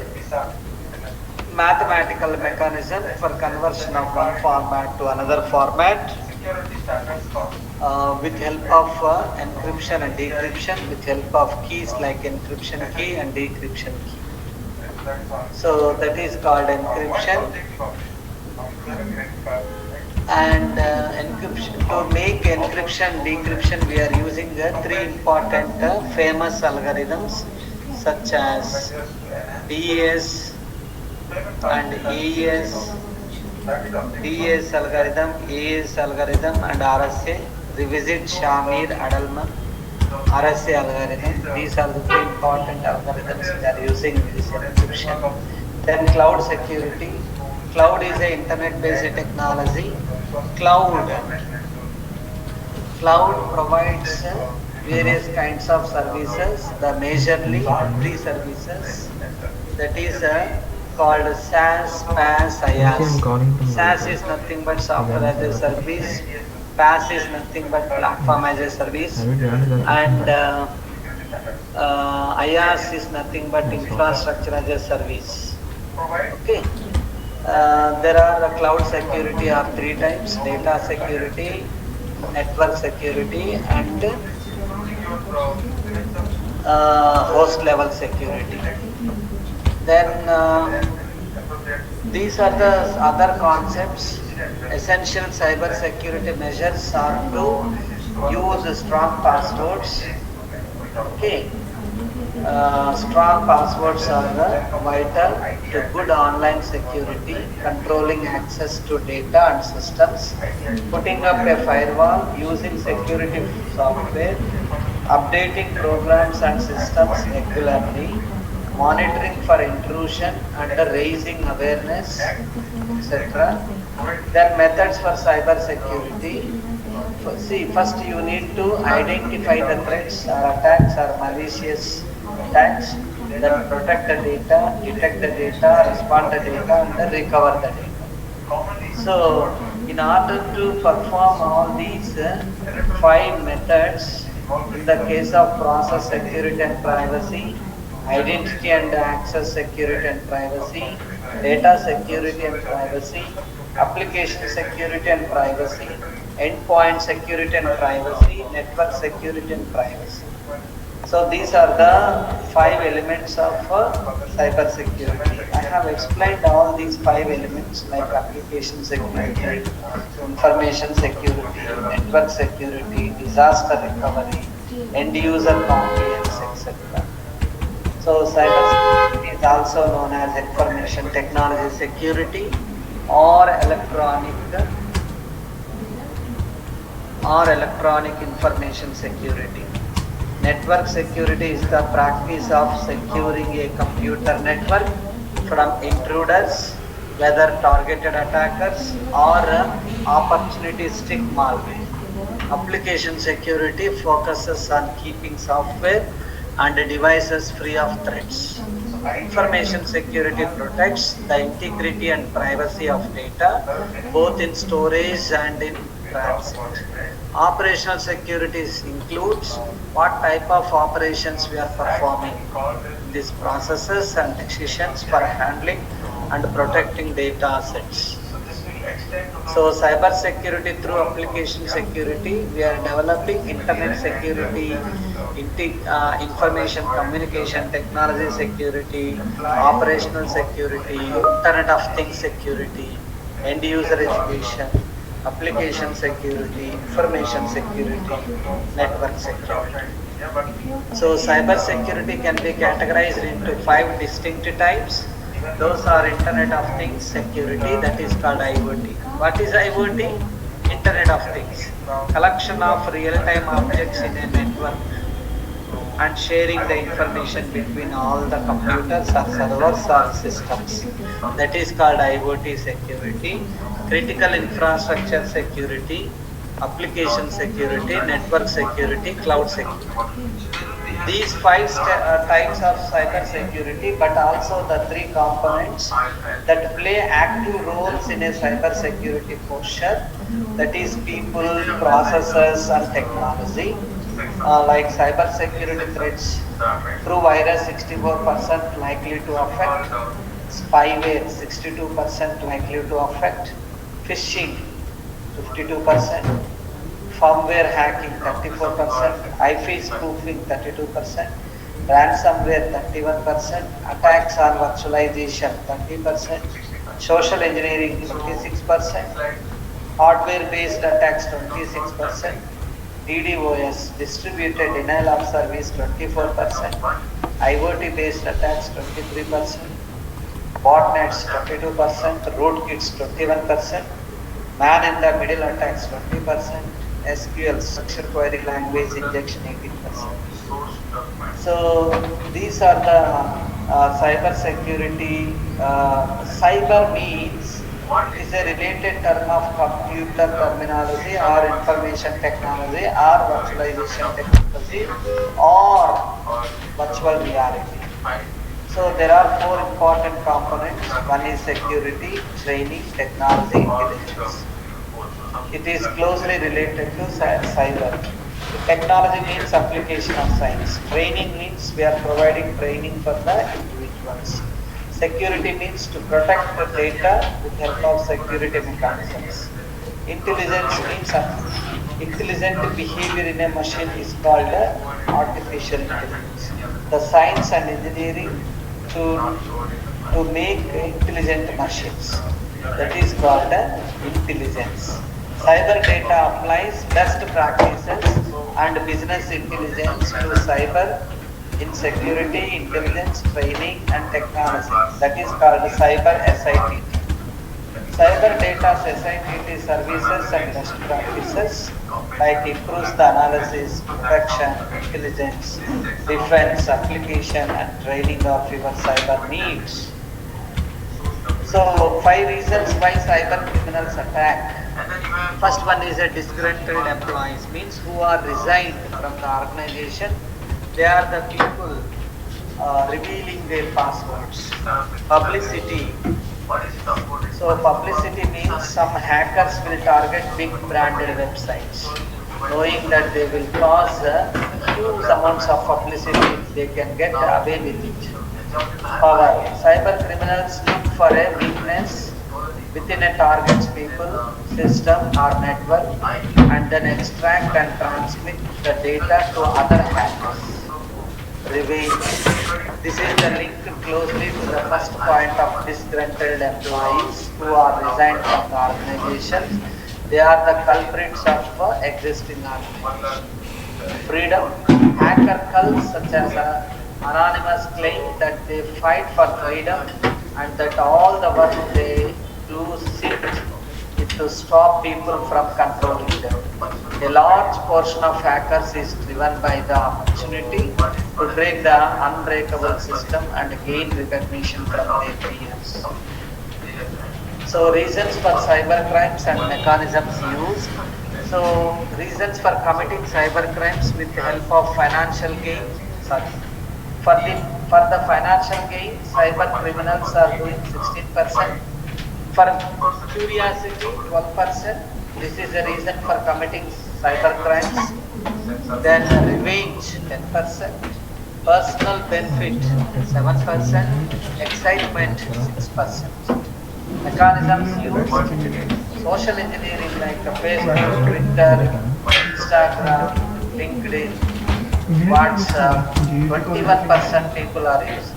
mathematical mechanism for conversion of one format to another format with help of encryption and decryption, with help of keys like encryption key and decryption key. So that is called encryption. And encryption, to make encryption, decryption, we are using the 3 important famous algorithms such as DES and AES, DES algorithm, AES algorithm and RSA. revisit Shamir, Adalman, RSA algorithm. These are the three important algorithms we are using in this encryption. Then cloud security. Cloud is a internet-based technology. Cloud provides various kinds of services. The majorly three services, that is called SaaS, PaaS, IaaS. SaaS is nothing but software as a service. PaaS is nothing but platform as a service, and IaaS is nothing but infrastructure as a service. Okay. There are cloud security of three types: data security, network security, and host level security. Then these are the other concepts. Essential cyber security measures are to use strong passwords. Okay. Strong passwords are vital to good online security, controlling access to data and systems, putting up a firewall, using security software, updating programs and systems regularly, monitoring for intrusion and raising awareness, etc. Then methods for cyber security. See, first you need to identify the threats or attacks or malicious attacks, then protect the data, detect the data, respond to the data, and then recover the data. So, in order to perform all these five methods, in the case of process security and privacy, identity and access security and privacy, data security and privacy, application security and privacy, endpoint security and privacy, network security and privacy. So these are the five elements of cyber security. I have explained all these five elements like application security, information security, network security, disaster recovery, end user compliance, etc. So cyber security is also known as information technology security or electronic information security. Network security is the practice of securing a computer network from intruders, whether targeted attackers or opportunistic malware. Application security focuses on keeping software and devices free of threats. Information security protects the integrity and privacy of data, both in storage and in transit. Operational security includes what type of operations we are performing, these processes and decisions for handling and protecting data assets. So cyber security through application security, we are developing internet security, information communication technology security, operational security, Internet of Things security, end user education, application security, information security, network security. So cyber security can be categorized into 5 distinct types. Those are Internet of Things security, that is called IoT. What is IoT? Internet of Things. Collection of real-time objects in a network and sharing the information between all the computers or servers or systems. That is called IoT security. Critical infrastructure security, application security, network security, cloud security. These 5 types of cyber security, but also the 3 components that play active roles in a cyber security posture, that is people, processes and technology. Like cyber security threats, through virus 64% likely to affect, spyware 62% likely to affect, phishing 52%, firmware hacking 34%, IP spoofing 32%, ransomware 31%, attacks on virtualization 30%, social engineering 56%, hardware based attacks 26%, DDoS, distributed denial of service 24%, IoT based attacks 23%, botnets 22%, rootkits 21%, man in the middle attacks 20%, SQL, structured query language injection 18%. So these are the cyber security. Cyber means it is a related term of computer terminology or information technology or virtualization technology or virtual reality. So there are four important components. One is security, training, technology, intelligence. It is closely related to cyber. Technology means application of science. Training means we are providing training for the individuals. Security means to protect the data with help of security mechanisms. Intelligence means intelligent behavior in a machine is called artificial intelligence. The science and engineering to make intelligent machines. That is called intelligence. Cyber data applies best practices and business intelligence to cyber in security, intelligence, training and technology. That is called cyber SITT. Cyber data SITT services and best practices like improves the analysis, protection, intelligence, defense, application and training of your cyber needs. So 5 reasons why cyber criminals attack. First one is a disgruntled employees, means who are resigned from the organization. They are the people revealing their passwords. Publicity. So publicity means some hackers will target big branded websites, knowing that they will cause huge amounts of publicity. They can get away with it. Power. Cyber criminals look for a weakness within a target's people, system or network and then extract and transmit the data to other hackers. Revenge. This is the link closely to the first point of disgruntled employees who are resigned from the organization. They are the culprits of existing organization. Freedom. Hacker cults such as Anonymous claim that they fight for freedom and that all the work they do seek is to stop people from controlling them. A large portion of hackers is driven by the opportunity to break the unbreakable system and gain recognition from their peers. So reasons for cyber crimes and mechanisms used. So reasons for committing cyber crimes with the help of financial gain. For the financial gain, cyber criminals are doing 16%. For curiosity, 12%. This is the reason for committing cyber crimes. Then revenge, 10%. Personal benefit, 7%. Excitement, 6%. Mechanisms used. Social engineering like Facebook, Twitter, Instagram, LinkedIn, WhatsApp, 21% people are using.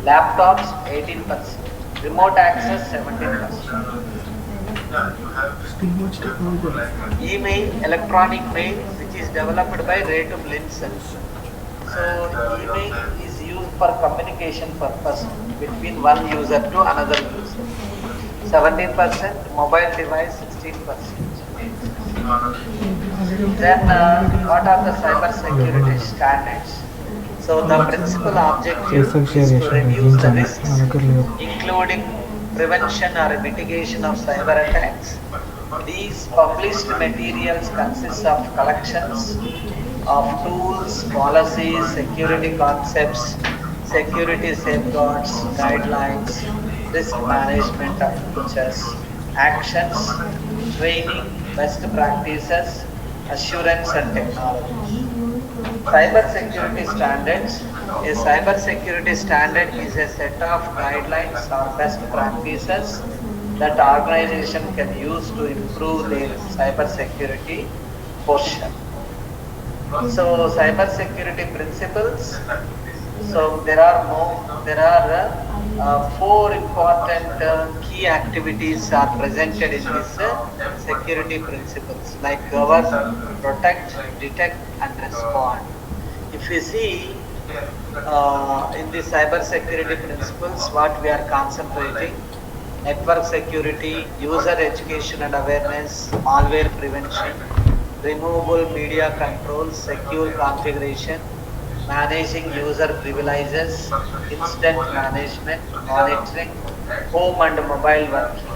Laptops, 18%. Remote access, 17%. Email, electronic mail, which is developed by Ray to Blinson. So, email is used for communication purpose between one user to another user. 17%, mobile device, 16%. Then what are the cyber security standards? So the principal objective is to reduce the risks, including prevention or mitigation of cyber attacks. These published materials consist of collections of tools, policies, security concepts, security safeguards, guidelines, risk management approaches, actions, training, best practices, assurance and technology. Cyber security standards. A cyber security standard is a set of guidelines or best practices that organization can use to improve their cyber security posture. So cyber security principles. So there are 4 important key activities are presented in this security principles like govern, protect, detect and respond. If you see in the cyber security principles what we are concentrating: network security, user education and awareness, malware prevention, removable media controls, secure configuration, managing user privileges, incident management, monitoring, home and mobile working.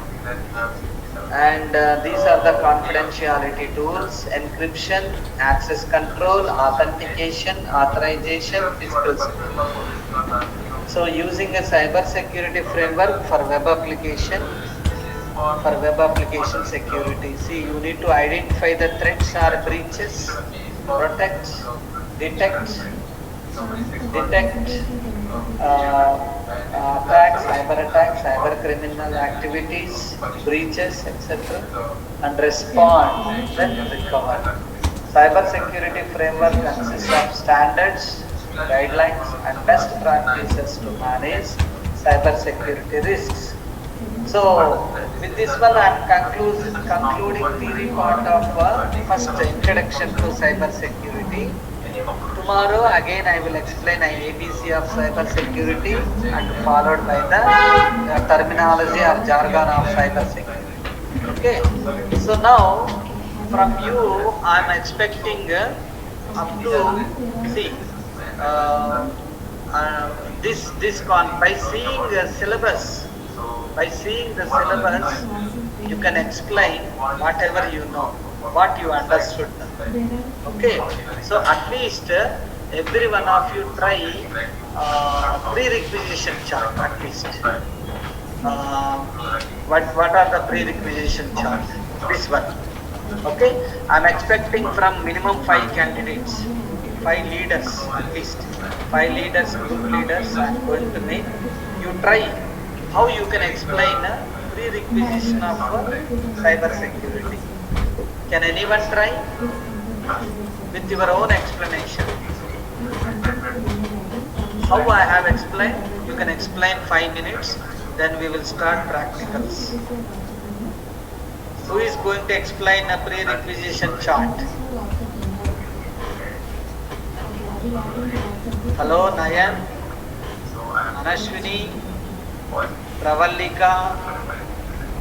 And these are the confidentiality tools: encryption, access control, authentication, authorization, physical security. So using a cyber security framework for web application security. See, you need to identify the threats or breaches, protect, detect, uh, cyber criminal activities, breaches, etc., and respond, then recover. Cyber security framework consists of standards, guidelines, and best practices to manage cyber security risks. So, with this one, I am concluding theory part of first introduction to cyber security. Tomorrow again I will explain an ABC of cyber security and followed by the terminology or jargon of cyber security. Okay. So now from you I am expecting up to see by seeing the syllabus. By seeing the syllabus, you can explain whatever you know, what you understood. Okay, so at least every one of you try prerequisition chart at least. What are the prerequisition chart? This one. Okay, I'm expecting from minimum 5 candidates, 5 leaders at least, 5 leaders, group leaders. I'm going to make you try how you can explain prerequisition of cyber security. Can anyone try with your own explanation? How I have explained, you can explain 5 minutes, then we will start practicals. Who is going to explain a prerequisition chart? Hello, Nayan, Anashwini, Pravallika,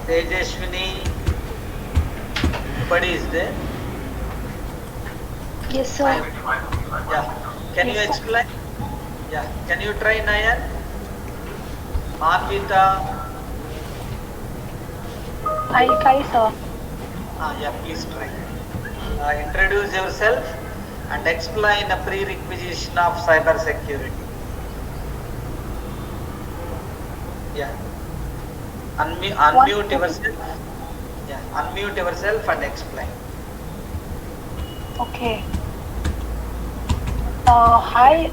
Tejashwini. Anybody is there? Yes, sir. Yeah. Can you explain? Yeah. Can you try, Nayan? Manvita. I'll try, sir. Yeah, please try. Introduce yourself and explain a prerequisition of cyber security. Yeah. Unmute yourself. Yeah. Unmute yourself and explain. Okay. Hi.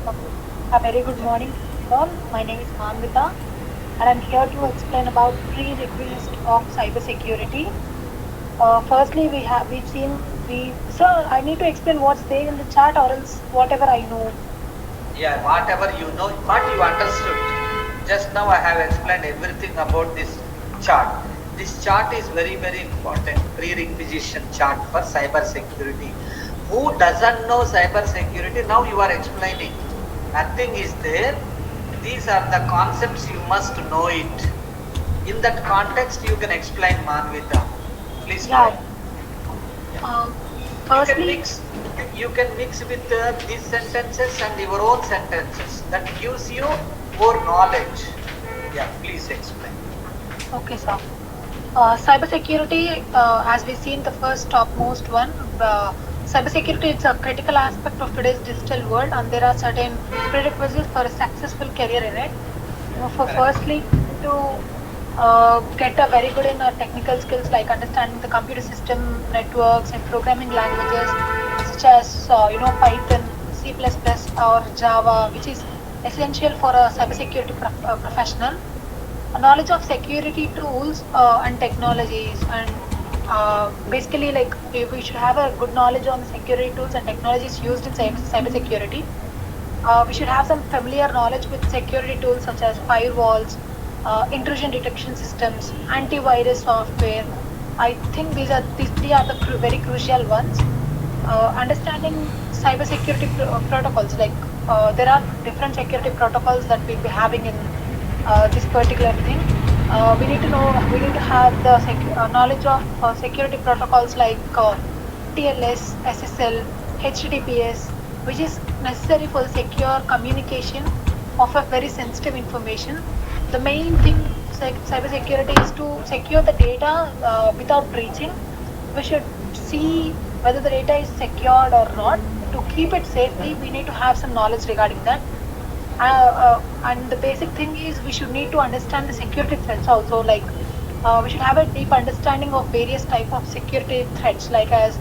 A very good morning, all. My name is Manvita, and I'm here to explain about prerequisites of cyber security. Firstly, sir, I need to explain what's there in the chart, or else whatever I know. Yeah, whatever you know, what you understood. Just now I have explained everything about this chart. This chart is very, very important, prerequisition chart for cyber security. Who doesn't know cyber security? Now you are explaining. Nothing is there. These are the concepts, you must know it. In that context, you can explain, Manvita. Please try. Firstly, you can mix with these sentences and your own sentences. That gives you more knowledge. Yeah, please explain. Okay, sir. Cybersecurity, as we see in the first topmost one, cybersecurity is a critical aspect of today's digital world, and there are certain prerequisites for a successful career in it. Firstly, to get a very good in technical skills like understanding the computer system, networks, and programming languages such as Python, C++, or Java, which is essential for a cybersecurity professional. A knowledge of security tools and technologies, and basically, like, we should have a good knowledge on the security tools and technologies used in cybersecurity. We should have some familiar knowledge with security tools such as firewalls, intrusion detection systems, antivirus software. I think these three are the very crucial ones. Understanding cybersecurity protocols, like there are different security protocols that we'll be having in this particular thing. We need to have the knowledge of security protocols like MTLS, SSL, HTTPS, which is necessary for the secure communication of a very sensitive information. The main thing cybersecurity is to secure the data without breaching. We should see whether the data is secured or not. To keep it safely, we need to have some knowledge regarding that. And the basic thing is we should need to understand the security threats also. Like we should have a deep understanding of various type of security threats, like as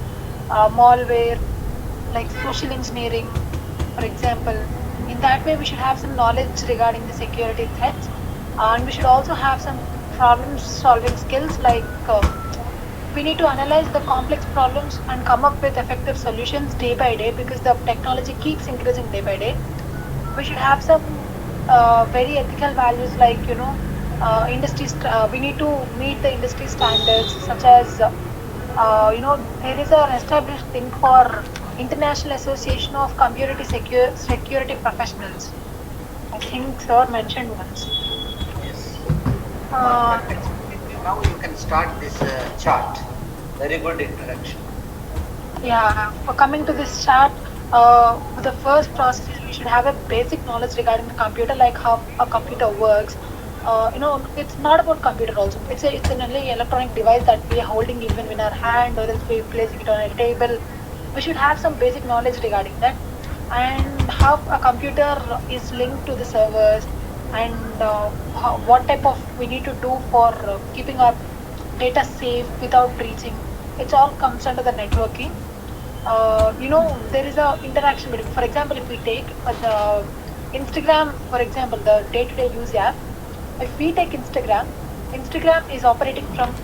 malware, like social engineering, for example. In that way, we should have some knowledge regarding the security threats, and we should also have some problem-solving skills. Like we need to analyze the complex problems and come up with effective solutions day by day, because the technology keeps increasing day by day. We should have some very ethical values, like we need to meet the industry standards, such as there is an established thing for International Association of Security Professionals. I think sir mentioned once. Yes. Uh, Now you can start this chart. Very good introduction. Yeah, for coming to this chart, the first process is we should have a basic knowledge regarding the computer, like how a computer works. It's not about computer also. It's an only electronic device that we are holding even in our hand, or else we're placing it on a table. We should have some basic knowledge regarding that, and how a computer is linked to the servers, and what type of we need to do for keeping our data safe without breaching. It all comes under the networking. There is a interaction between, for example, if we take the Instagram, for example, the day-to-day use app. If we take Instagram is operating from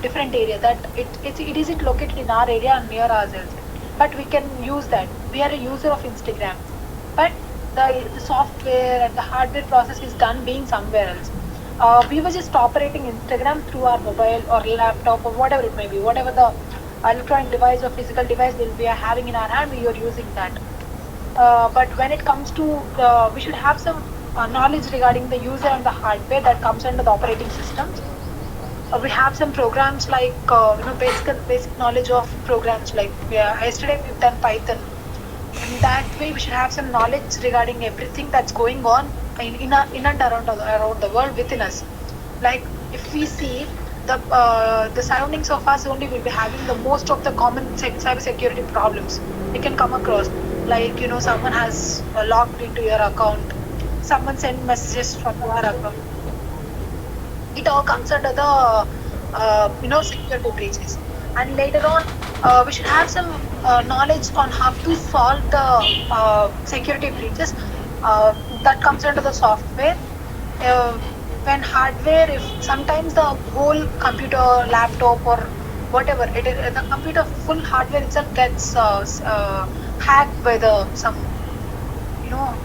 different area, that it isn't located in our area and near ourselves, but we can use that. We are a user of Instagram, but the software and the hardware process is done being somewhere else. We were just operating Instagram through our mobile or laptop or whatever it may be, whatever the electronic device or physical device we are having in our hand, we are using that. But when it comes to, we should have some knowledge regarding the user and the hardware that comes under the operating systems. We have some programs like basic knowledge of programs, like yesterday we've done Python. In that way, we should have some knowledge regarding everything that's going on in and around the world within us. Like if we see the surroundings of us, only will be having the most of the common cyber security problems we can come across. Like someone has logged into your account, someone sent messages from your account. It all comes under the security breaches. And later on, we should have some knowledge on how to solve the security breaches. That comes under the software. When hardware, if sometimes the whole computer, laptop, or whatever it is, the computer full hardware itself gets hacked by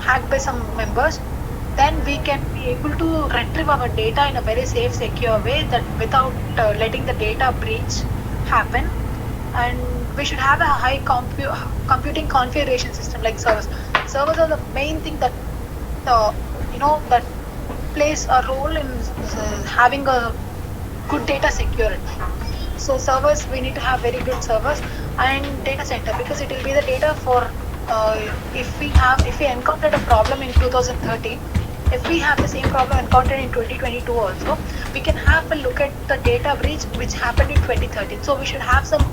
hacked by some members, then we can be able to retrieve our data in a very safe, secure way, that without letting the data breach happen. And we should have a high computing configuration system, like servers. Servers are the main thing that that plays a role in having a good data security. So servers, we need to have very good servers, and data center, because it will be the data for if we encountered a problem in 2013, if we have the same problem encountered in 2022 also, we can have a look at the data breach which happened in 2013. So we should have some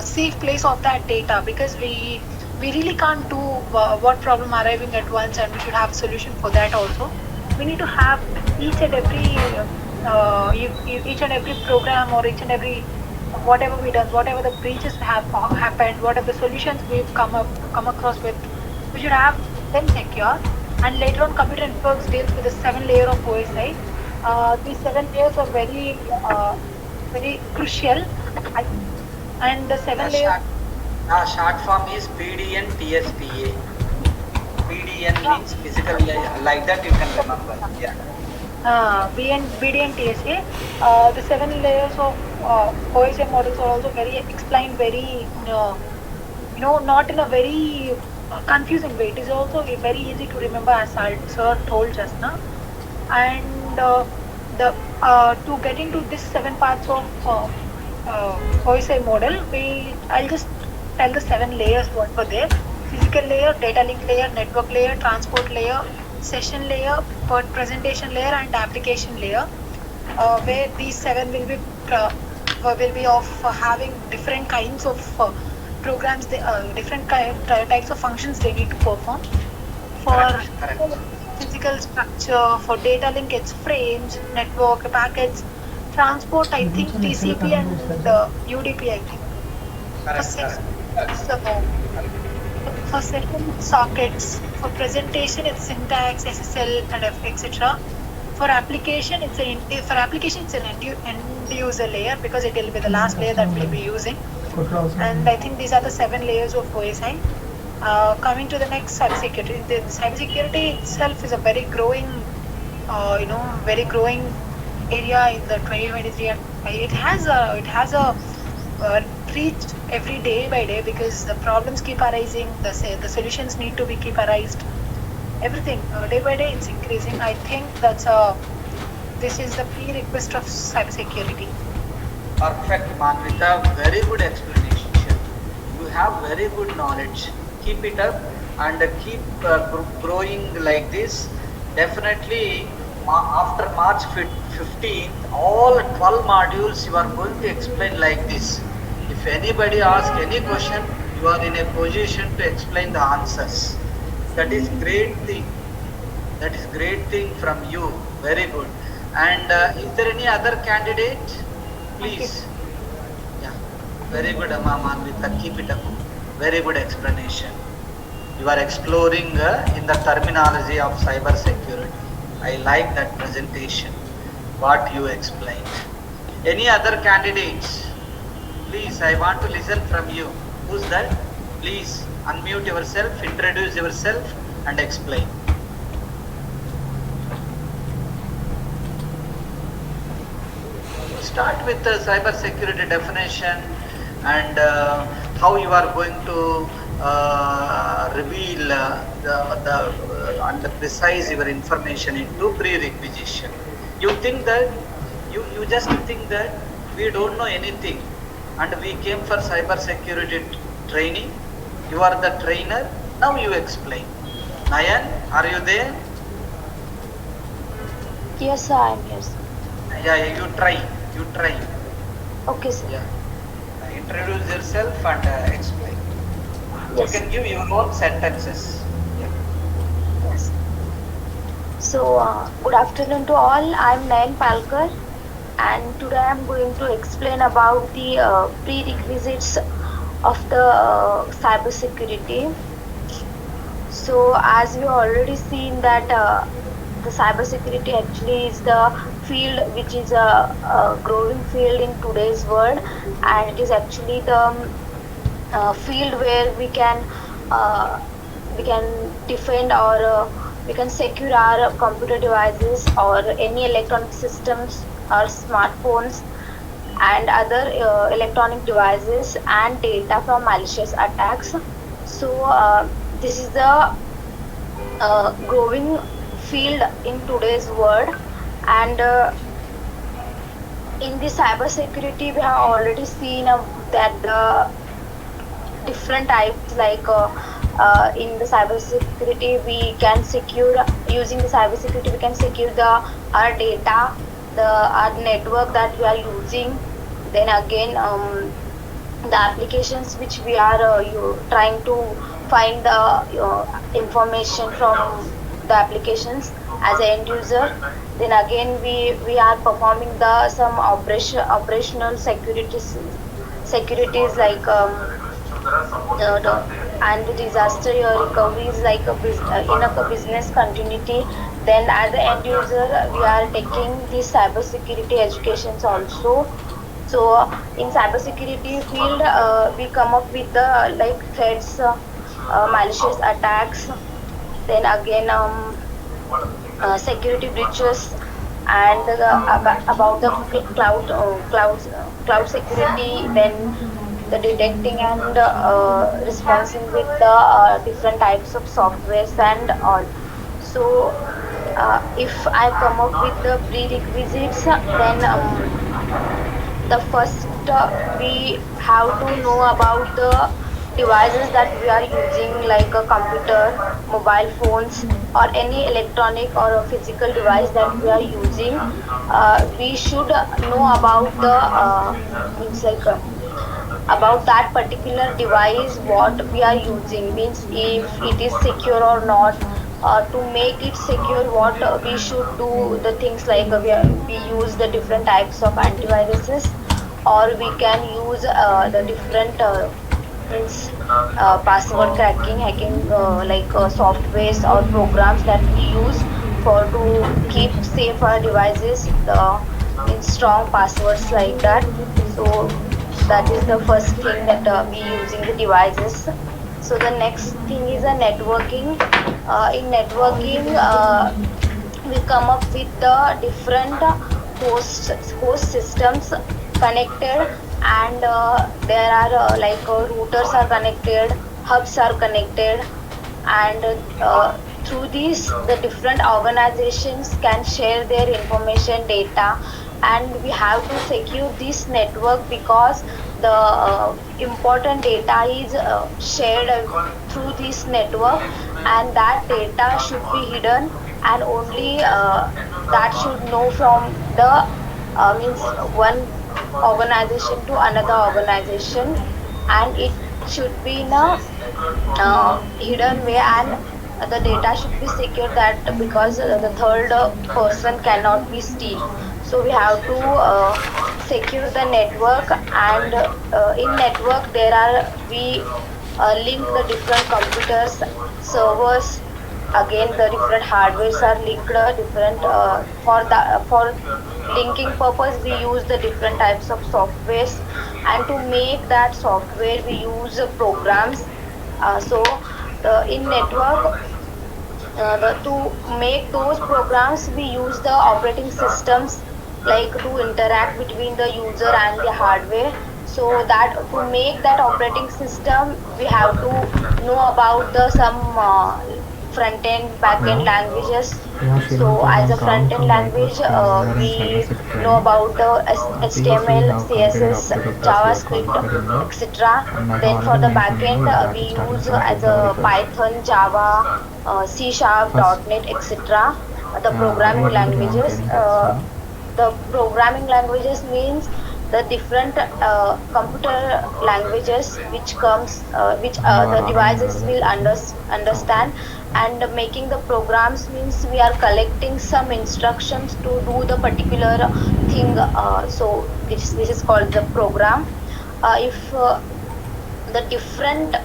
safe place of that data, because we really can't do what problem arriving at once, and we should have a solution for that also. We need to have each and every program, or each and every whatever we done, whatever the breaches have happened, whatever the solutions we've come across with, we should have them secure. And later on, computer networks deals with the 7 layer of OSI. These 7 layers are very crucial, and the 7 layers. Short form is PDN TSPA. PDN means physical layer, like that you can remember. Yeah. BDN TSA. The 7 layers of OSI models are also very explained very, not in a very confusing way. It is also very easy to remember, as sir told just now. And to get into this 7 parts of OSI model, I'll just tell the 7 layers what were there: physical layer, data link layer, network layer, transport layer, session layer, presentation layer, and application layer. Where these 7 will be of having different kinds of programs, different types of functions they need to perform. For physical structure, for data link, it's frames, network, packets, transport, I think TCP and UDP, I think. For session, for session sockets, for presentation, it's syntax, SSL, and etc. For application, it's an end user layer, because it will be the last layer that we'll be using. And I think these are the 7 layers of OSI. Coming to the next, cybersecurity. The cybersecurity itself is a very growing, very growing area in the 2023, and it has a reach every day by day, because the problems keep arising. The solutions need to be keep arised. Everything day by day it's increasing. I think this is the prerequisite of cybersecurity. Perfect, Manvita. Very good explanation. You have very good knowledge. Keep it up and keep growing like this. Definitely, after March 15th, all 12 modules you are going to explain like this. If anybody asks any question, you are in a position to explain the answers. That is great thing. That is great thing from you. Very good. And is there any other candidate? Please. Yeah. Very good, Manvita. Keep it up. Very good explanation. You are exploring in the terminology of cyber security. I like that presentation. What you explained. Any other candidates? Please, I want to listen from you. Who's that? Please unmute yourself, introduce yourself, and explain. Start with the cyber security definition and how you are going to reveal and precise your information into prerequisition. You think that you just think that we don't know anything and we came for cyber security training. You are the trainer. Now you explain. Nayan, are you there? Yes, sir, I am here, sir. Yeah, you try. You try. Okay, sir. Yeah. Introduce yourself and explain. Yes. You can give your own sentences. Yeah. Yes. So, good afternoon to all. I am Nayan Palkar, and today I am going to explain about the prerequisites of the cyber security. So, as you already seen that the cyber security actually is the field which is a growing field in today's world, and it is actually the field where we can defend or we can secure our computer devices or any electronic systems or smartphones and other electronic devices and data from malicious attacks. So this is the growing field in today's world, and in the cyber security we have already seen that the different types, like in the cyber security we can secure, using the cyber security we can secure our data, our network that we are using, then again the applications which we are trying to find the information from the applications as an end user. Then again we are performing some operational securities like and the disaster recoveries, like in a business continuity. Then as the end user we are taking the cyber security educations also. So in cyber security field we come up with the like threats, malicious attacks, then again security breaches, and about the cloud security, then the detecting and responding with the different types of softwares and all. So if I come up with the prerequisites, then the first we have to know about the devices that we are using, like a computer, mobile phones, or any electronic or a physical device that we are using. We should know about the means like about that particular device what we are using, means if it is secure or not. To make it secure, what we should do the things like we use the different types of antiviruses, or we can use the different means password cracking hacking softwares or programs that we use for to keep safe our devices, the means strong passwords like that. So that is the first thing that we using the devices. So the next thing is a networking. In networking, we come up with the different host systems connected, and there are routers are connected, hubs are connected, and through these the different organizations can share their information data, and we have to secure this network because the important data is shared through this network, and that data should be hidden, and only that should know from the means one organization to another organization, and it should be in a hidden way, and the data should be secure, that because the third person cannot be steal. So we have to secure the network, and in network there are we link the different computers, servers. Again, the different hardwares are linked different for linking purpose we use the different types of softwares, and to make that software we use programs. In network, to make those programs we use the operating systems, like to interact between the user and the hardware. So that to make that operating system we have to know about the some front end back end Hello. languages. Yeah, So Srinivasulu, as I'm a calling front end from language, Microsoft. We are in we know cybersecurity. about the Previously, we HTML, have completed up CSS, to the first year JavaScript, completed in the, etc. and I have Then for already the mentioned in backend, the we starting use from as February a 1st. Python, Java, C Sharp, First, .NET, etc. The what programming will be the languages. maintaining actually? The programming languages means the different computer languages which comes which You are the already devices noted that will question. Okay. understand, and making the programs means we are collecting some instructions to do the particular thing. So this is called the program. If the different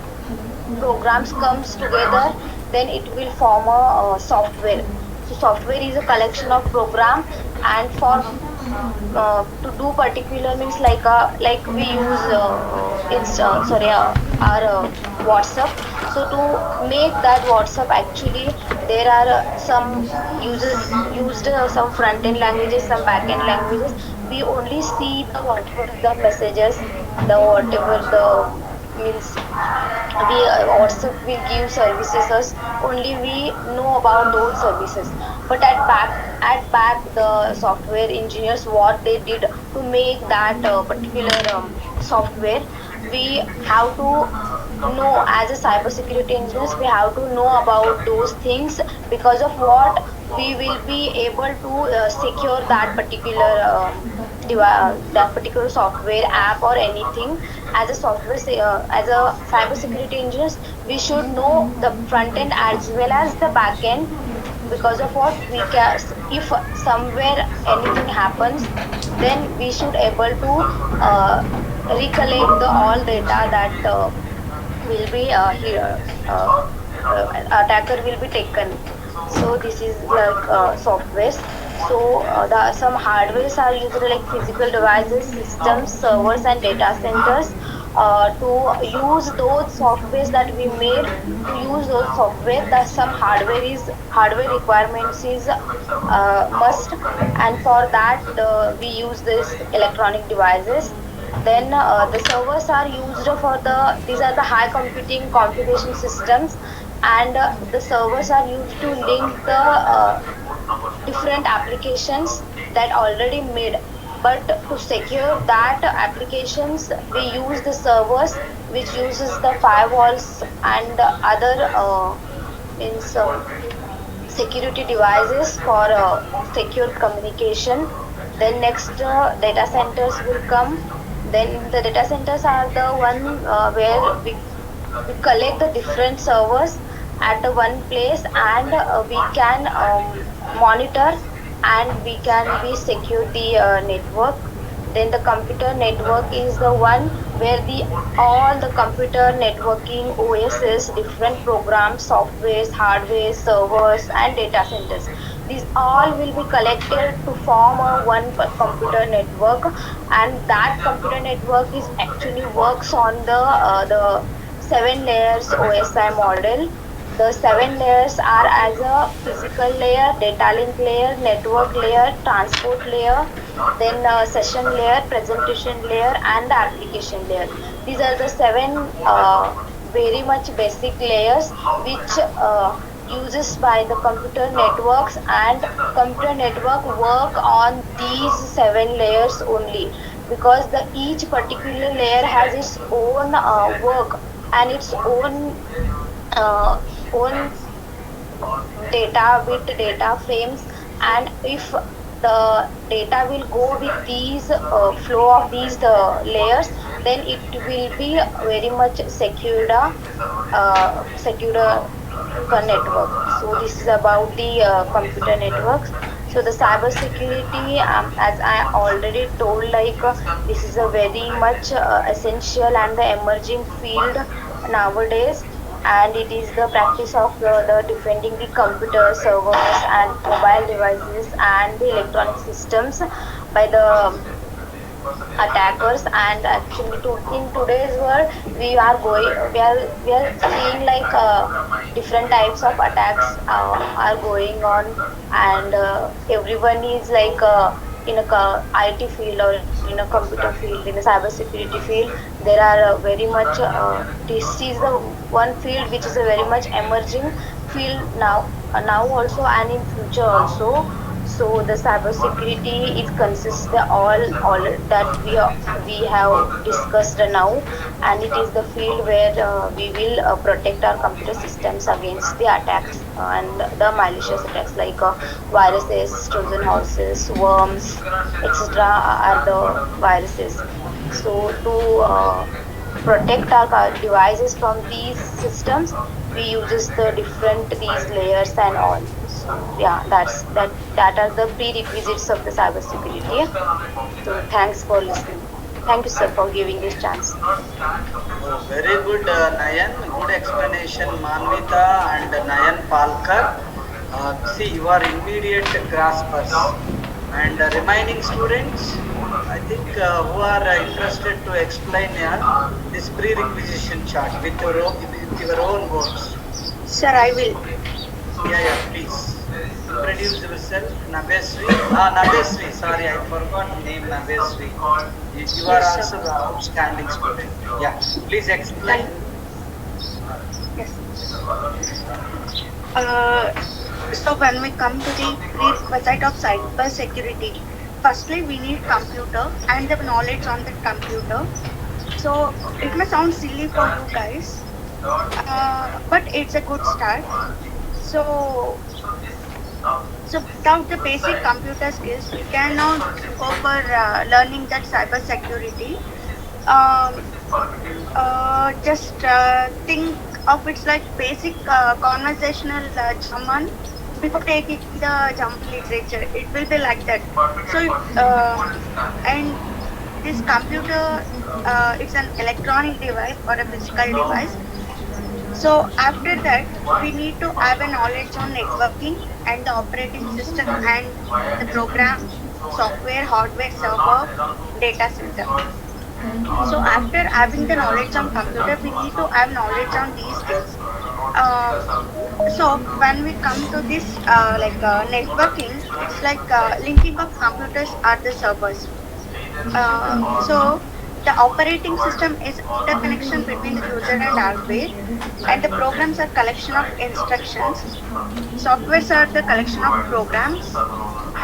programs comes together, then it will form a software. So software is a collection of program, and for to do particular means like we use our WhatsApp. So to make that WhatsApp, actually there are some used some front end languages, some back end languages. We only see the whatever the messages, the whatever the means we WhatsApp will give services us, only we know about those services. But at back the software engineers what they did to make that particular software, we have to know, as a cybersecurity engineers we have to know about those things, because of what we will be able to secure that particular that particular software app or anything. As a as a cybersecurity engineers, we should know the front end as well as the back end, because of what we can, if somewhere anything happens, then we should able to recollect the all data that will be here attacker will be taken. So this is like softwares. So the some hardwares are used like physical devices, systems, servers, and data centers. To use those softwares that we made, to use those software, that some hardware requirements is must, and for that we use this electronic devices. Then the servers are used for the, these are the high computing computation systems, and the servers are used to link the different applications that already made. But to secure that applications, we use the servers which uses the firewalls and other means security devices for secure communication. Then next, data centers will come. Then the data centers are the one where we collect the different servers at one place, and we can monitor, and we can be secure the network. Then the computer network is the one where the all the computer networking OSs, different programs, softwares, hardware, servers, and data centers, these all will be collected to form a one computer network. And that computer network is actually works on the 7 layers OSI model. The 7 layers are as a physical layer, data link layer, network layer, transport layer, then session layer, presentation layer, and the application layer. These are the 7 very much basic layers which uses by the computer networks, and computer network work on these 7 layers only, because the each particular layer has its own work and its own data with data frames. And if the data will go with these flow of these layers, then it will be very much secure network. So this is about the computer networks. So the cyber security, as I already told, like this is a very much essential and the emerging field nowadays, and it is the practice of the defending the computer servers and mobile devices and the electronic systems by the attackers. And actually in today's world, we are seeing like different types of attacks are going on, and everyone is like in a IT field or in a computer field, in a cyber security field. There are very much this is the one field which is a very much emerging field now also, and in future also. So the cyber security is consists the all that we have discussed now, and it is the field where we will protect our computer systems against the attacks and the malicious attacks, like viruses, Trojan horses, worms, etc. are the viruses. So to protect our devices from these systems, we uses the different these layers and all. So yeah, that are the prerequisites of the cyber security. So thanks for listening. Thank you, sir, for giving this chance. Oh, very good, Nayan. Good explanation, Manvita and Nayan Palkar. See, you are immediate graspers. And remaining students, I think who are interested to explain this pre-requisition chart with your own words. Sir, I will. Yeah, please. Introduce yourself, Navesri. Navesri, sorry, I forgot the name Navesri. You are Yes, also sir. the outstanding student. Yeah, please explain. Yes. So when we come to the prerequisite of cyber security, firstly we need computer and the knowledge on the computer. So it may sound silly for you guys, but it's a good start. So without the basic computer skills, we cannot go for learning that cyber security. Um, just think of it's like basic conversational German before taking the German literature. It will be like that. So, and this computer, it's an electronic device or a physical device. So after that, we need to have a knowledge on networking and the operating system and the program, software, hardware, server, data center. So after having the knowledge on computer, we need to have knowledge on these things. So when we come to this networking, it's like linking of computers are the servers. So the operating system is interconnection between the user and hardware, and the programs are collection of instructions. Softwares are the collection of programs,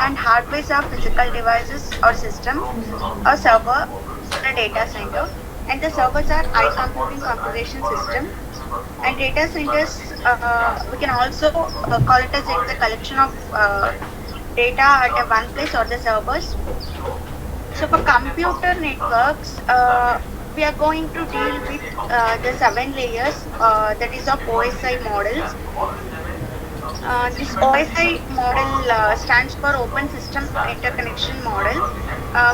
and hardware are physical devices or system or server or a data center, and the servers are high computing computation system, and data centers we can also call it as the collection of data at a one place or the servers. So for computer networks, we are going to deal with the 7 layers that is of OSI models. This OSI model stands for Open System Interconnection Model,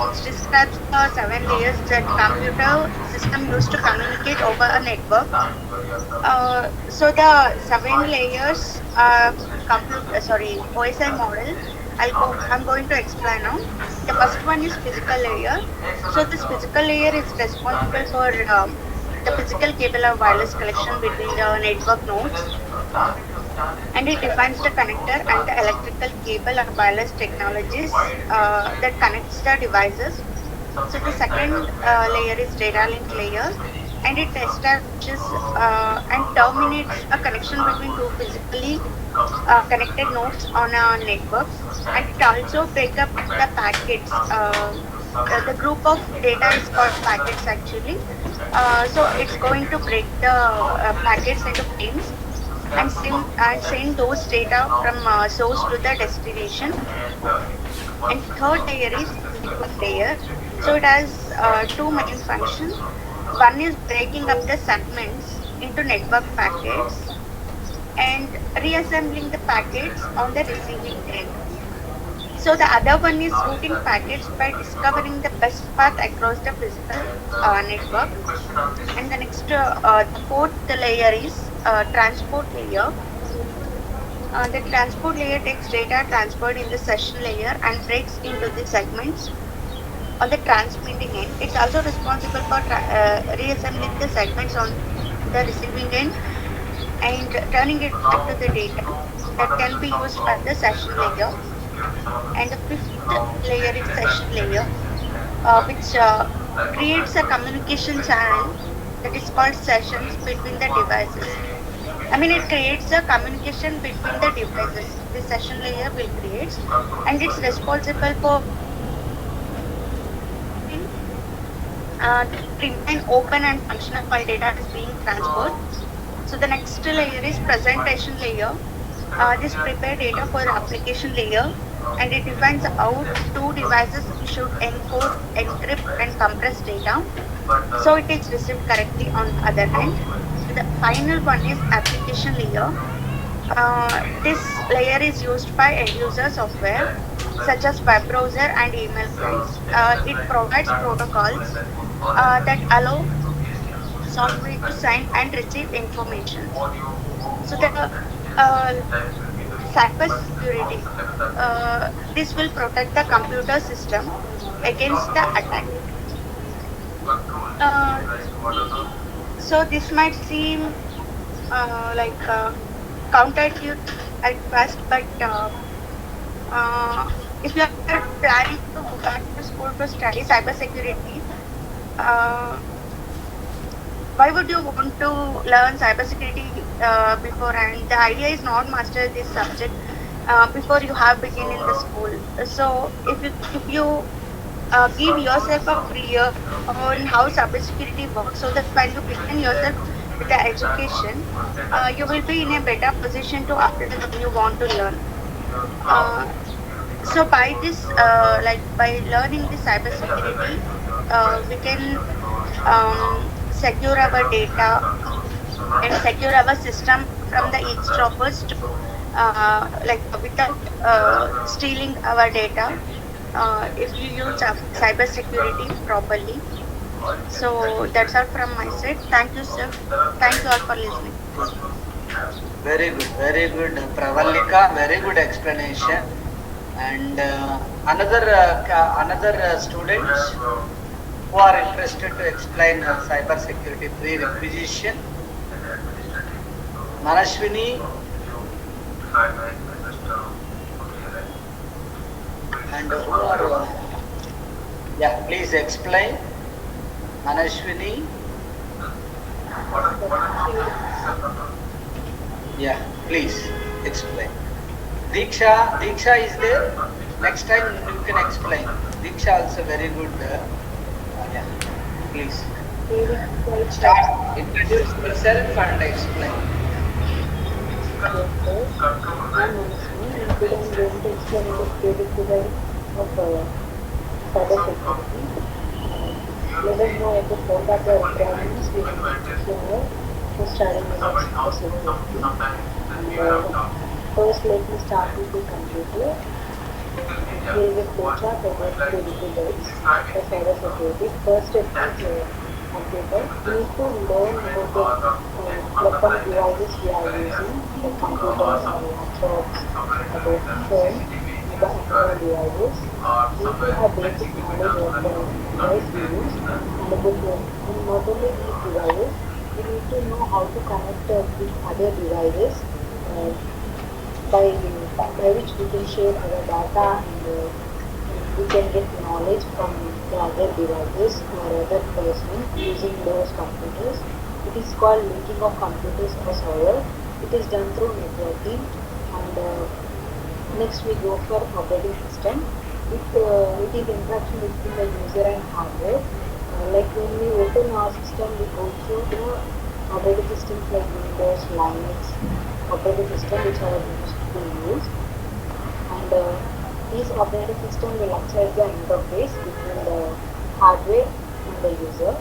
which describes the 7 layers that computer system used to communicate over a network. So the 7 layers OSI model. I'm going to explain now. The first one is physical layer. So this physical layer is responsible for the physical cable or wireless connection between the network nodes, and it defines the connector and the electrical cable or wireless technologies that connects the devices. So the second layer is data link layer, and it establishes and terminates a connection between two physically connected nodes on a network, and it also breaks up the packets. The group of data is called packets actually. So it's going to break the packets into frames and send those data from source to the destination. And third layer is network layer. So it has two main functions. One is breaking up the segments into network packets and reassembling the packets on the receiving end. So the other one is routing packets by discovering the best path across the physical network. And the next, the fourth layer is transport layer. The transport layer takes data transferred in the session layer and breaks into the segments on the transmitting end. It's also responsible for reassembling the segments on the receiving end and turning it back to the data that can be used by the session layer. And the fifth layer is session layer, which creates a communication channel that is called sessions between the devices. It creates a communication between the devices. The session layer will create, and it's responsible for remain open and functional while data is being transferred. So the next layer is presentation layer. This prepare data for the application layer, and it defines how two devices should encode, encrypt, and compress data so it is received correctly on the other hand. The final one is application layer. This layer is used by end user software such as web browser and email clients. It provides protocols that allow software to send and receive information. So the cyber security, this will protect the computer system against the attack. So this might seem like counterintuitive at first, but if you are planning to go back to school to study cybersecurity, why would you want to learn cybersecurity beforehand? The idea is not master this subject before you have begin in the school. So if you give yourself a free year on how cybersecurity works, so that when you begin yourself with the education, you will be in a better position to apply when you want to learn. So by this, by learning the cybersecurity, we can secure our data and secure our system from the eavesdroppers to without stealing our data if you use cybersecurity properly. So that's all from my side. Thank you, sir. Thank you all for listening. Very good, Pravalika. Very good explanation. And another students who are interested to explain cyber security prerequisition. Manashwini and who are please explain. Manashwini. Please explain. Diksha is there? Next time you can explain. Diksha also very good. Yeah, please. Start. Introduce yourself and explain. Yes, sir. I'm Manasmi, and today I'm going to explain the theory of cybersecurity. Let us know about what are the requirements we require for studying about cybersecurity. First, let me start with the computer. Here is a flowchart about prerequisites for cybersecurity. First step is computer. We need to learn about the electronic devices we are using, like computers or laptops, about phone, mobile devices. We need to have basic knowledge of the device we use and about and not only these devices, we need to know how to connect with other devices. Uh, by which we can share our data and we can get knowledge from the other devices or other person using those computers. It is called linking of computers or server. It is done through networking. And next we go for operating system. It is interaction between the user and hardware. Like when we open our system, we go through the operating systems like Windows, Linux, operating system which are used to use. And these operating system will act as the interface between the hardware and the user.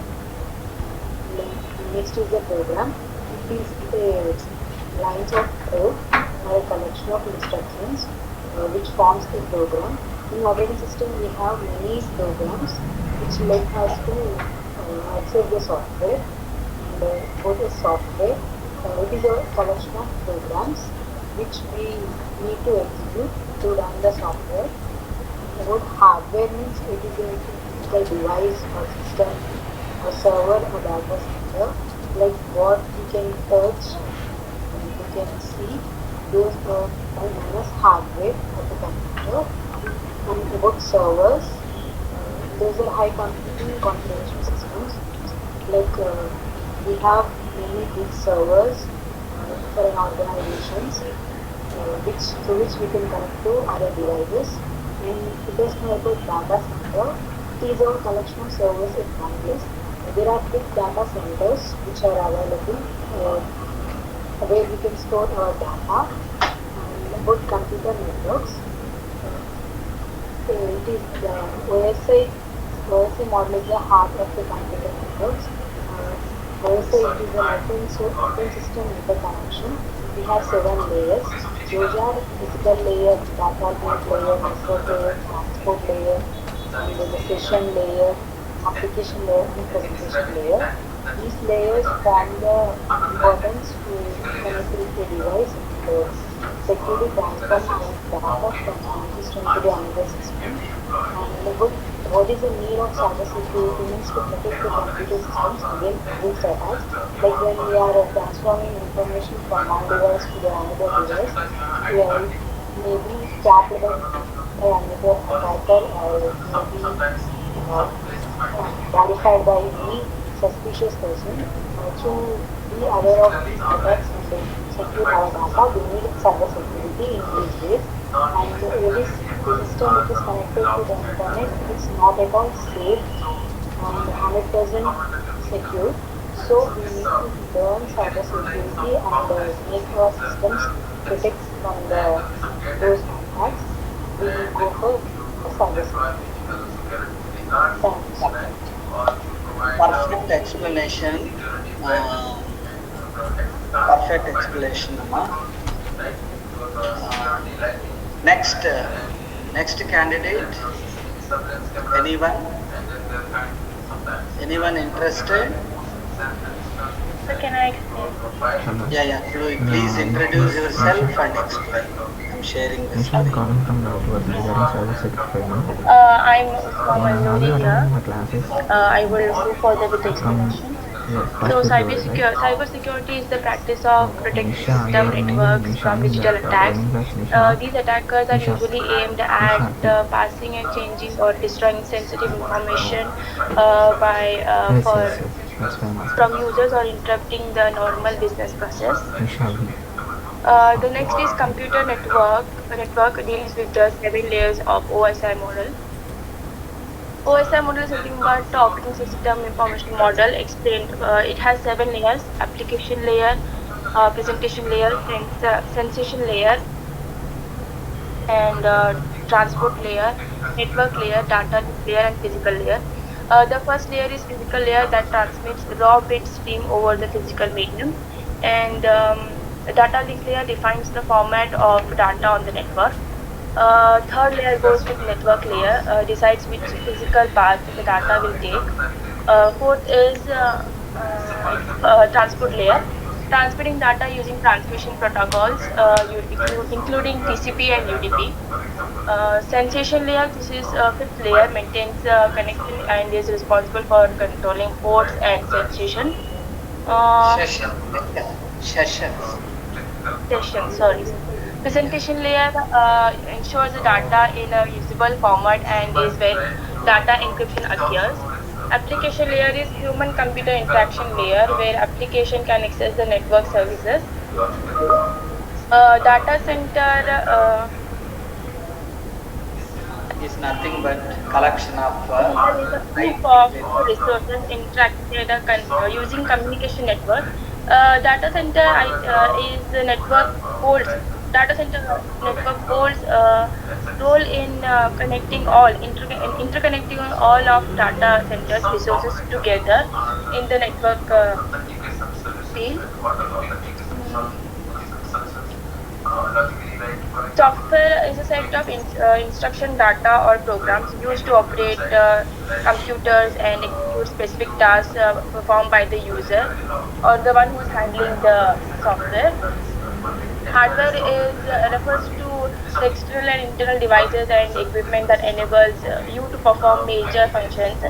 Next is the program. It is a lines of code or a collection of instructions which forms a program. In operating system, we have many programs which let us to access the software. And what is software? It is a collection of programs which we need to execute to run the software. About hardware means it is a physical device or system, a server or data center, like what we can touch and we can see. Those are known as hardware of the computer. And about servers, those are high computing configuration systems. Like we have many big servers for an organizations through which we can connect to other devices. And it is now about data center. It is a collection of servers at one place. There are big data centers which are available where we can store our data. And about computer networks, it is the OSI model is the heart of the computer networks. OSI it is an open system interconnection. We have 7 layers. Those are physical layer, data link layer, network layer, transport layer, and the session layer, application layer, and presentation layer. These layers form the importance to connect with the device and securely transfer data from one system to the another system. And what is the need of cybersecurity means to protect the computer systems against these attacks. Like when we are transforming information from one device to the another device, we are maybe tapped by another attacker or maybe qualified by any suspicious person. To be aware of these attacks and secure our data, we need cybersecurity in these ways. And the system which is connected to the internet is not at all safe and 100% secure. So we need to learn cybersecurity and make our systems protect from those attacks. We will go for cybersecurity. Thanks. Perfect explanation. Perfect explanation, Amma. Next candidate. Anyone interested? So can I explain? Yeah. Please introduce yourself and explain. I'm sharing the Nishan screen. calling from Northwest regarding cybersecurity. I'm Usman here. Classes I will go further with the from explanation. So cybersecurity is the practice of protecting Nisha, system your name networks is from Nisha, digital that attacks. training class Nisha. These attackers are Nisha. usually aimed at Nisha. passing and changing or destroying sensitive information by for That's fine. from users or interrupting the normal business process. Nisha. The next is computer network. A network deals with the 7 layers of OSI model. OSI model is nothing but operating system information model explained. It has 7 layers: application layer, presentation layer, sensation layer, and transport layer, network layer, data link layer, and physical layer. The first layer is physical layer that transmits raw bit stream over the physical medium, and data link layer defines the format of data on the network. Third layer goes with network layer, decides which physical path the data will take. Fourth is transport layer, transmitting data using transmission protocols, including TCP and UDP. Sensation layer, this is fifth layer, maintains connection and is responsible for controlling ports and sensation. Session, sorry. Presentation layer ensures the data in a usable format and is when data encryption occurs. Application layer is human-computer interaction layer where application can access the network services. Data center is nothing but collection of is a group of resources interacted using communication network. Data center is the network holds data center network holds role in connecting interconnecting all of data centers resources together in the network field. Software is a set of instruction data or programs used to operate computers and execute specific tasks performed by the user or the one who is handling the software. Hardware refers to the external and internal devices and equipment that enables you to perform major functions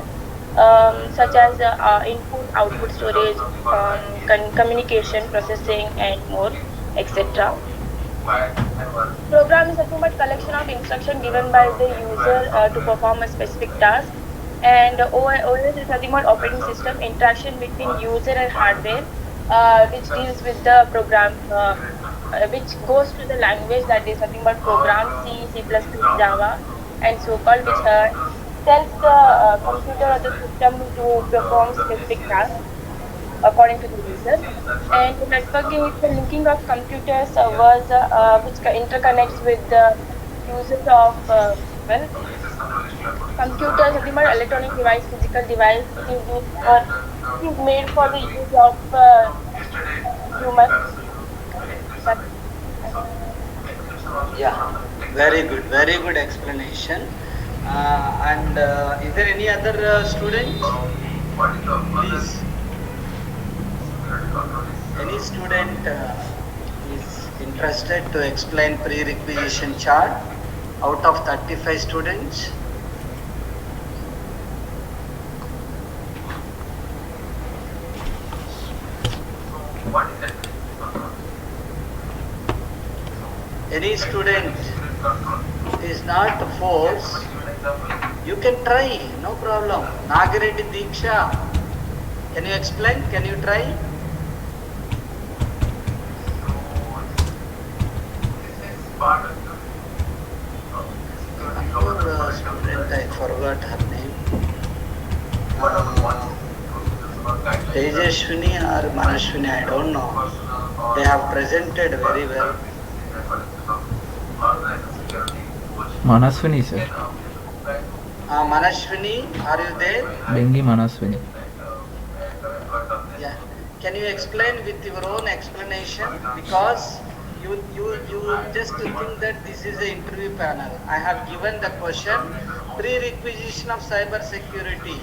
such as input, output storage, communication, processing, and more, etc. Program is nothing but collection of instructions given by the user to perform a specific task, and OS is nothing but operating system interaction between user and hardware, which deals with the program, which goes to the language that is nothing but program C, C++, Java, and so-called, which tells the computer or the system to perform specific tasks according to the user. And networking is the linking of computer servers which interconnects with the users of computers, nothing but electronic device, physical device. It is made for the use of humans. Yeah, very good explanation. And is there any other student? Please. Any student is interested to explain pre-requisition chart out of 35 students? Any student is not forced, you can try, no problem. Nagireddy Deeksha, can you explain? Can you try? Another student, I forgot her name. Tejashwini or Manashwini, I don't know. They have presented very well. Manaswini, sir. Manashwini, are you there? Bengi Manaswini. Yeah. Can you explain with your own explanation? Because you just think that this is an interview panel. I have given the question, pre-requisition of cyber security.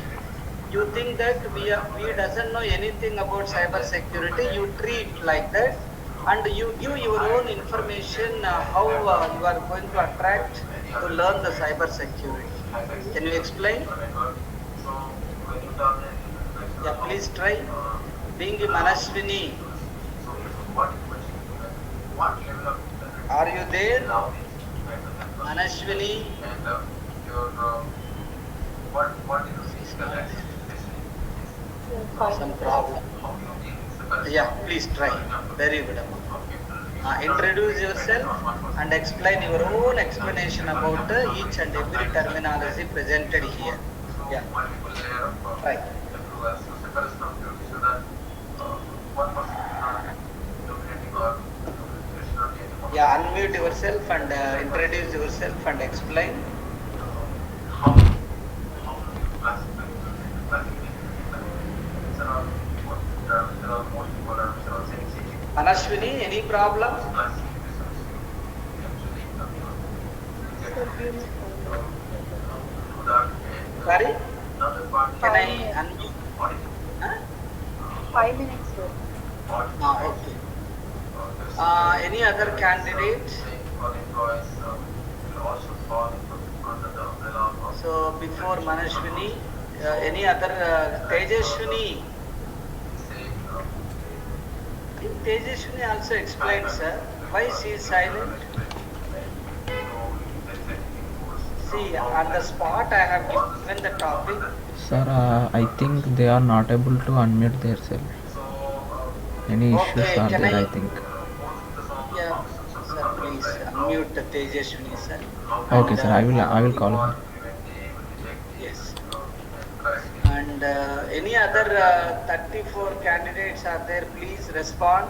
You think that we doesn't know anything about cyber security. You treat like that, and you give your own information how you are going to attract to learn the cyber security. Can you explain? Yeah, please try. Being Manashwini, are you there? Manashwini? Some problem. Yeah, please try. Very good. Introduce yourself and explain your own explanation about each and every terminology presented here. Yeah. Right. Yeah, unmute yourself and introduce yourself and explain. Anashwini, any problem? Sorry? Can I unmute? Huh? 5 minutes, sir. Okay. Any other candidate? So before Manashwini, any other Tejashwini? Tejashwini also explained, sir. Why she is silent? See, on the spot I have given the topic. Sir, I think they are not able to unmute themselves. Any issues are there, I think. Yeah, sir, please unmute Tejashwini, sir. Okay, sir, I will call her. Yes. And any other 34 candidates are there? Please respond.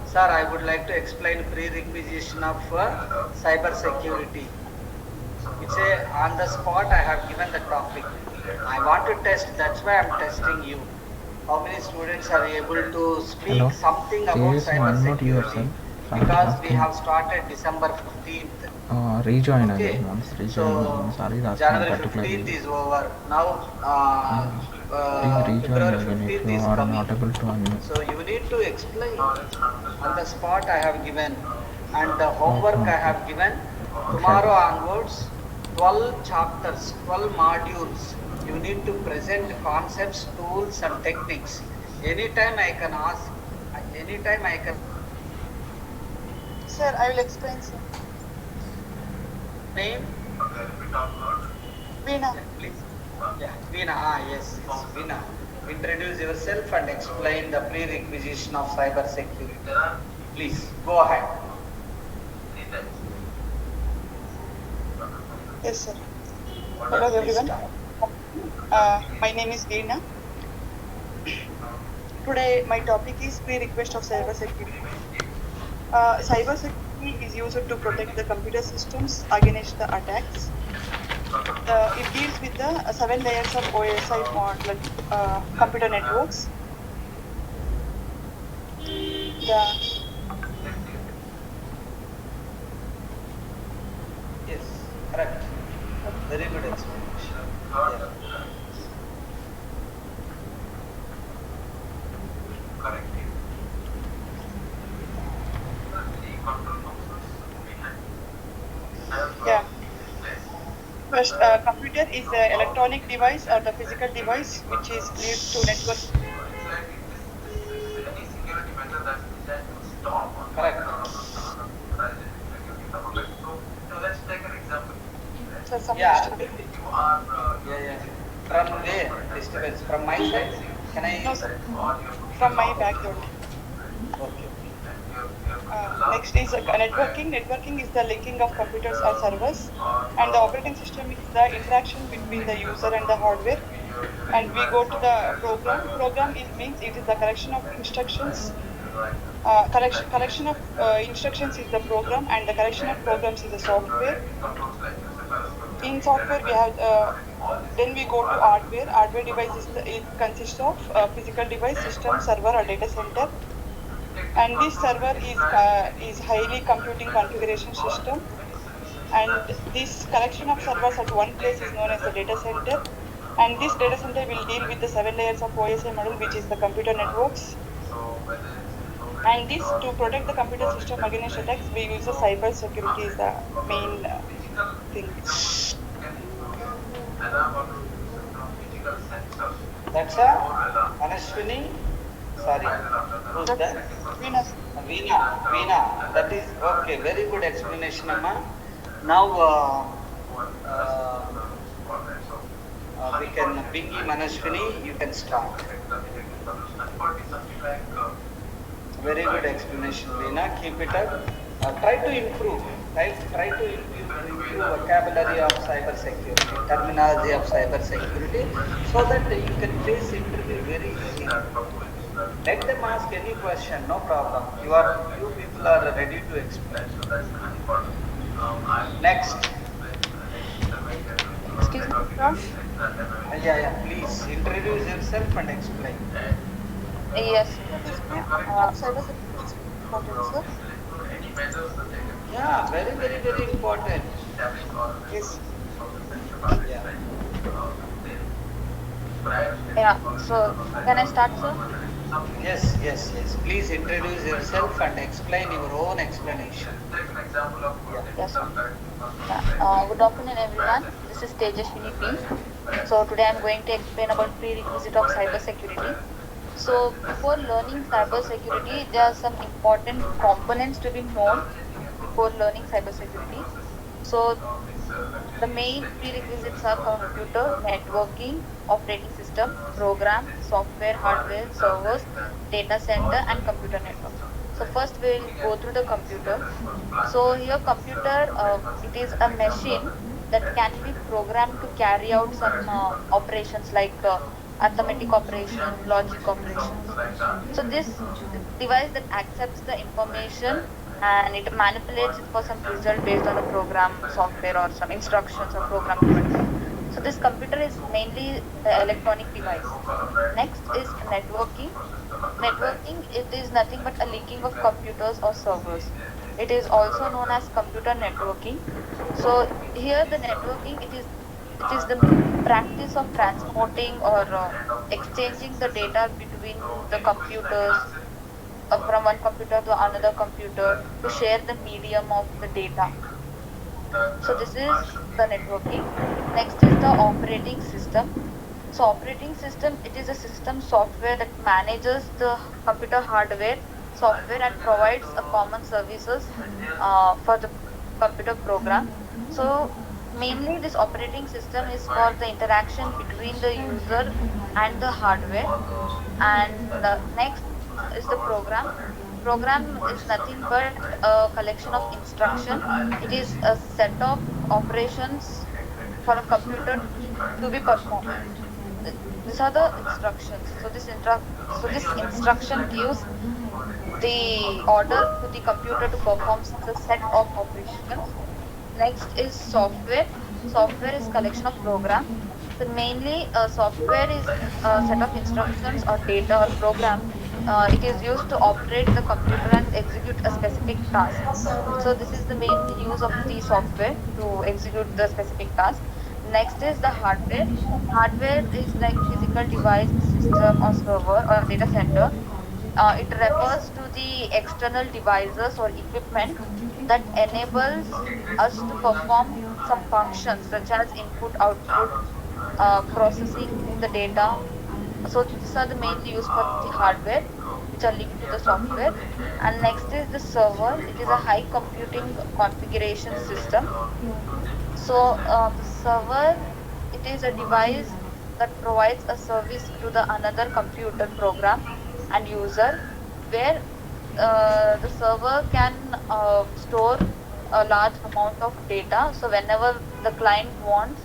Sir, I would like to explain prerequisition of cyber security. It's on the spot I have given the topic. I want to test, that's why I'm testing you. How many students are able to speak something about cyber security? Because we have started December 15th. Rejoin again once. Rejoin. Sorry, that's January 15th is over. Now rejoin February again if 15th you is are coming. not able to unmute. So you need to explain. On the spot I have given, and the homework I have given. Tomorrow onwards, 12 chapters, 12 modules. You need to present concepts, tools and techniques. Anytime I can ask, anytime I can. Sir, I will explain, sir. Name? Veena. Please. Yeah, Veena. Yes, Veena. Introduce yourself and explain the prerequisition of cyber security. Please, go ahead. Yes, sir. Hello, everyone. My name is Veena. Today, my topic is prerequisite of cyber security. Cyber security is used to protect the computer systems against the attacks. It deals with the 7 layers of OSI computer networks. Yes, correct. Very good explanation. Yeah. Yeah. First, computer is an electronic device or the physical device which is leads to network. Correct. So Yeah. From where? Disturbance from my side? Can I? No, sir. From my background. Okay. Next is networking. Networking is the linking of computers or servers, and the operating system is the interaction between the user and the hardware. And we go to the program. Program means it is the collection of instructions. Collection of instructions is the program, and the collection of programs is the software. In software, we have then we go to hardware. Hardware device it consists of physical device, system, server, or data center. And this server is highly computing configuration system, and this collection of servers at one place is known as the data center, and this data center will deal with the 7 layers of OSI model, which is the computer networks. And this, to protect the computer system against attacks, we use the cyber security is the main thing. That's Anashwini. Sorry, who's that? Veena. That is okay. Very good explanation, Amma. Now we can Bingi Manashwini. You can start. Very good explanation, Veena. Keep it up. Try to improve. Try to improve vocabulary of cyber security, terminology of cyber security, so that you can face interview very easily. Let them ask any question, no problem. You people are ready to explain. Next. Excuse me, sir. Yeah. Please introduce yourself and explain. Yes. Cybersecurity is important, sir. Yeah, very important. Yes. Yeah. Yeah. So can I start, sir? Yes. Please introduce yourself and explain your own explanation. Yeah. Yes, sir. Yeah. Good afternoon, everyone. This is Tejaswini P. So today I'm going to explain about prerequisite of cybersecurity. So before learning cybersecurity, there are some important components to be known before learning cybersecurity. So the main prerequisites are computer, networking, operating system, program, software, hardware, servers, data center, and computer network. So first we'll go through the computer. So here computer, it is a machine that can be programmed to carry out some operations like arithmetic operation, logic operations. So this device that accepts the information and it manipulates it for some result based on the program, software, or some instructions or program given to it. So this computer is mainly the electronic device. Next is networking. Networking, it is nothing but a linking of computers or servers. It is also known as computer networking. So here the networking, it is the practice of transporting or exchanging the data between the computers, from one computer to another computer to share the medium of the data. So this is the networking. Next is the operating system. So operating system, it is a system software that manages the computer hardware, software, and provides a common services for the computer program. So mainly this operating system is for the interaction between the user and the hardware. And next is the program. Program is nothing but a collection of instruction. It is a set of operations for a computer to be performed. These are the instructions. So this instruction gives the order to the computer to perform the set of operations. Next is software. Software is collection of program. So mainly software is a set of instructions or data or program. It is used to operate the computer and execute a specific task. So this is the main use of the software to execute the specific task. Next is the hardware. Hardware is like physical device, system or server or data center. It refers to the external devices or equipment that enables us to perform some functions such as input, output, processing the data. So these are the mainly used for the hardware, which are linked to the software. And next is the server. It is a high computing configuration system. So the server, it is a device that provides a service to the another computer program and user, where the server can store a large amount of data. So whenever the client wants,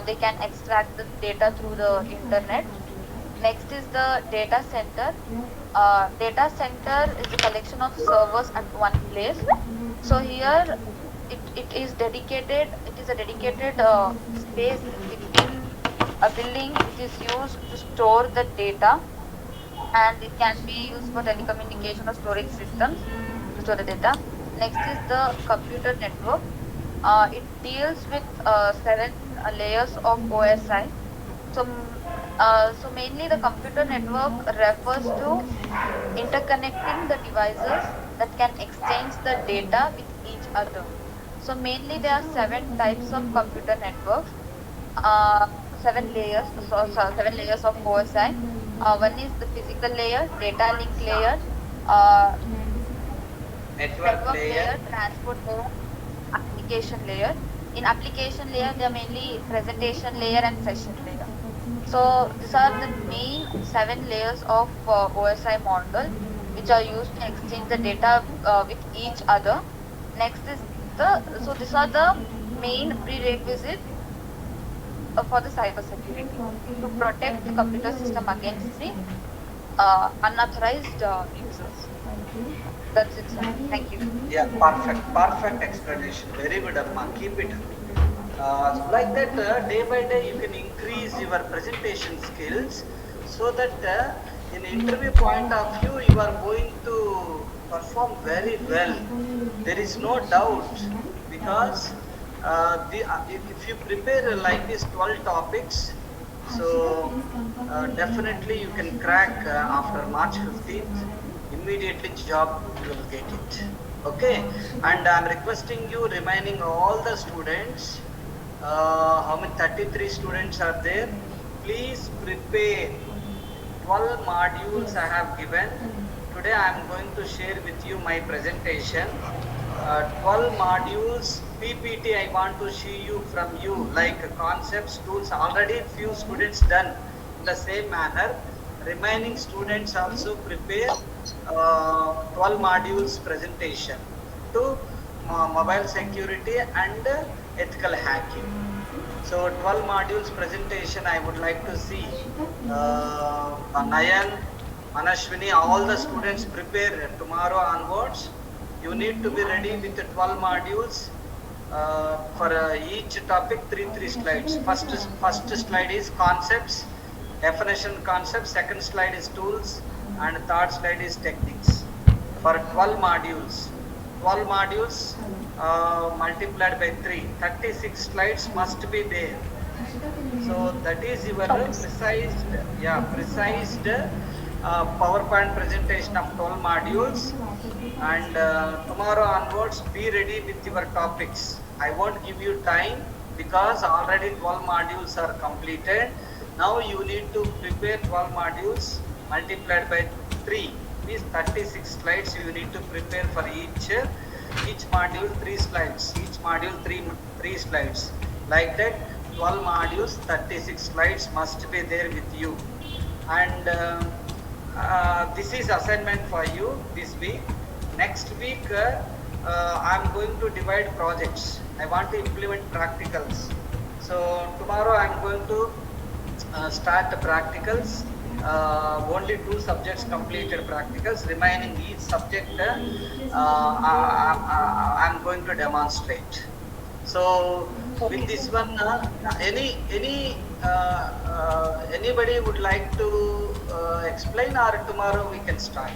they can extract the data through the internet. Next is the data center. Data center is a collection of servers at one place. So here it is a dedicated space within a building which is used to store the data, and it can be used for telecommunication or storage systems to store the data. Next is the computer network. It deals with seven layers of OSI. So mainly the computer network refers to interconnecting the devices that can exchange the data with each other. So mainly there are seven types of computer networks, seven layers, seven layers of OSI. One is the physical layer, data link layer, uh, Network network layer. layer, transport layer, application layer. In application layer, they are mainly presentation layer and session layer. So these are the main seven layers of OSI model. which are used to exchange the data with each other. Next is so these are the main prerequisites for the cyber security to protect the computer system against the unauthorized users. That's it, sir. Thank you. Yeah, perfect explanation. Very good, Amma. Keep it. Like that, day by day, you can increase your presentation skills, so that in interview point of view, you are going to perform very well. There is no doubt, because if you prepare like this 12 topics, so definitely you can crack after March 15th. Immediately job you will get it. Okay, and I'm requesting you, remaining all the students, how many, 33 students are there, please prepare 12 modules I have given. Today I am going to share with you my presentation. 12 modules PPT I want to see you from you, like concepts, tools. Already few students done in the same manner. Remaining students also prepare 12 modules presentation to mobile security and ethical hacking. So 12 modules presentation I would like to see. Nayan, Manashwini, all the students prepare tomorrow onwards. You need to be ready with the 12 modules. For each topic, three slides. First slide is concepts, definition concepts. Second slide is tools, and third slide is techniques. For 12 modules, multiplied by 3, 36 slides must be there. So that is your precise PowerPoint presentation of 12 modules. And tomorrow onwards, be ready with your topics. I won't give you time, because already 12 modules are completed. Now you need to prepare 12 modules multiplied by 3. Means 36 slides you need to prepare for each module 3 slides. Each module 3 slides. Like that, 12 modules, 36 slides must be there with you. And this is assignment for you this week. Next week, I'm going to divide projects. I want to implement practicals. So tomorrow I'm going to start the practicals. Only 2 subjects completed practicals. Remaining each subject I'm going to demonstrate. So with this one, anybody would like to explain, or tomorrow we can start?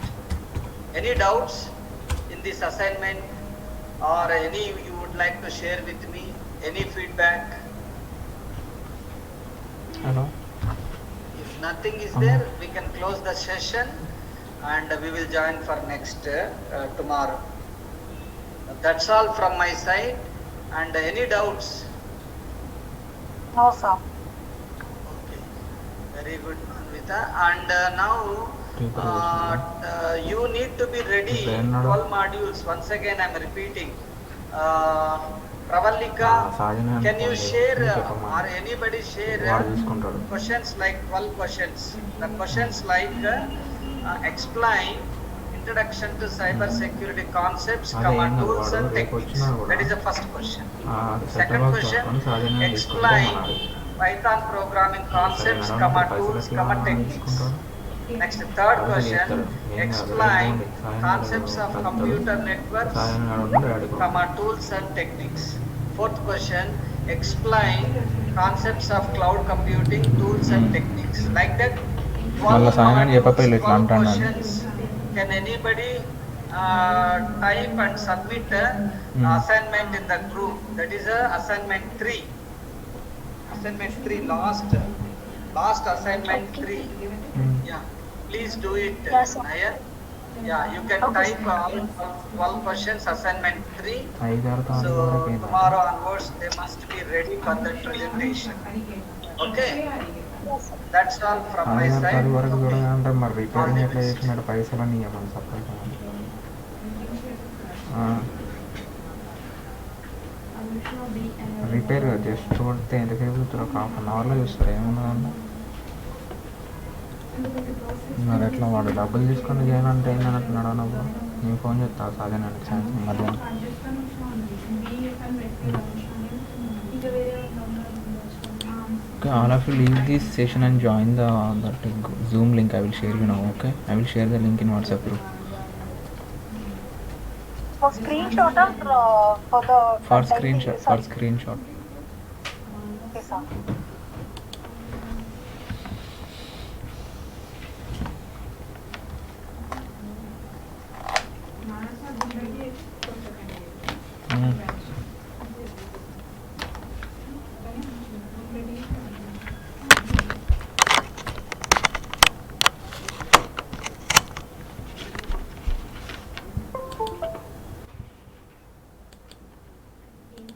Any doubts in this assignment, or any you would like to share with me? Any feedback? Hello. If nothing is there, we can close the session, and we will join for next tomorrow. That's all from my side. And any doubts? No, sir. Okay, very good, Anvita. And now you need to be ready. 12 modules. Once again, I'm repeating. Pravalika, can you share, or anybody share questions like 12 questions? The questions like explain introduction to cyber security concepts, tools and techniques. That is the first question. Second question, explain Python programming concepts, tools, techniques. Next, third question, explain concepts of computer networks, tools and techniques. Fourth question, explain concepts of cloud computing, tools and techniques. Like that, 12 questions. Can anybody type and submit assignment in the group? That is assignment 3. Assignment 3, last assignment 3. Yeah, please do it, Yes, sir. Nayan. Yeah, you can type all 12 questions, assignment 3. So tomorrow onwards, they must be ready for the presentation. Okay, that's all from my side. Repair just చూడితే ఎంతసేపు చూస్తారు, ఒక half an అవర్లో చూస్తారు, ఏమున్నదండి. మరి ఎట్లా వాడు డబ్బులు తీసుకొని చేయాలంటే ఏందని అంటున్నాడు నువ్వు? నేను ఫోన్ చేస్తా అదే నాకు సాయంత్రం మధ్యాహ్నం. Okay, all of you leave this session and join that Zoom link. I will share you now. Okay, I will share the link in WhatsApp group. For screenshot or for the For screenshot. Okay, sir.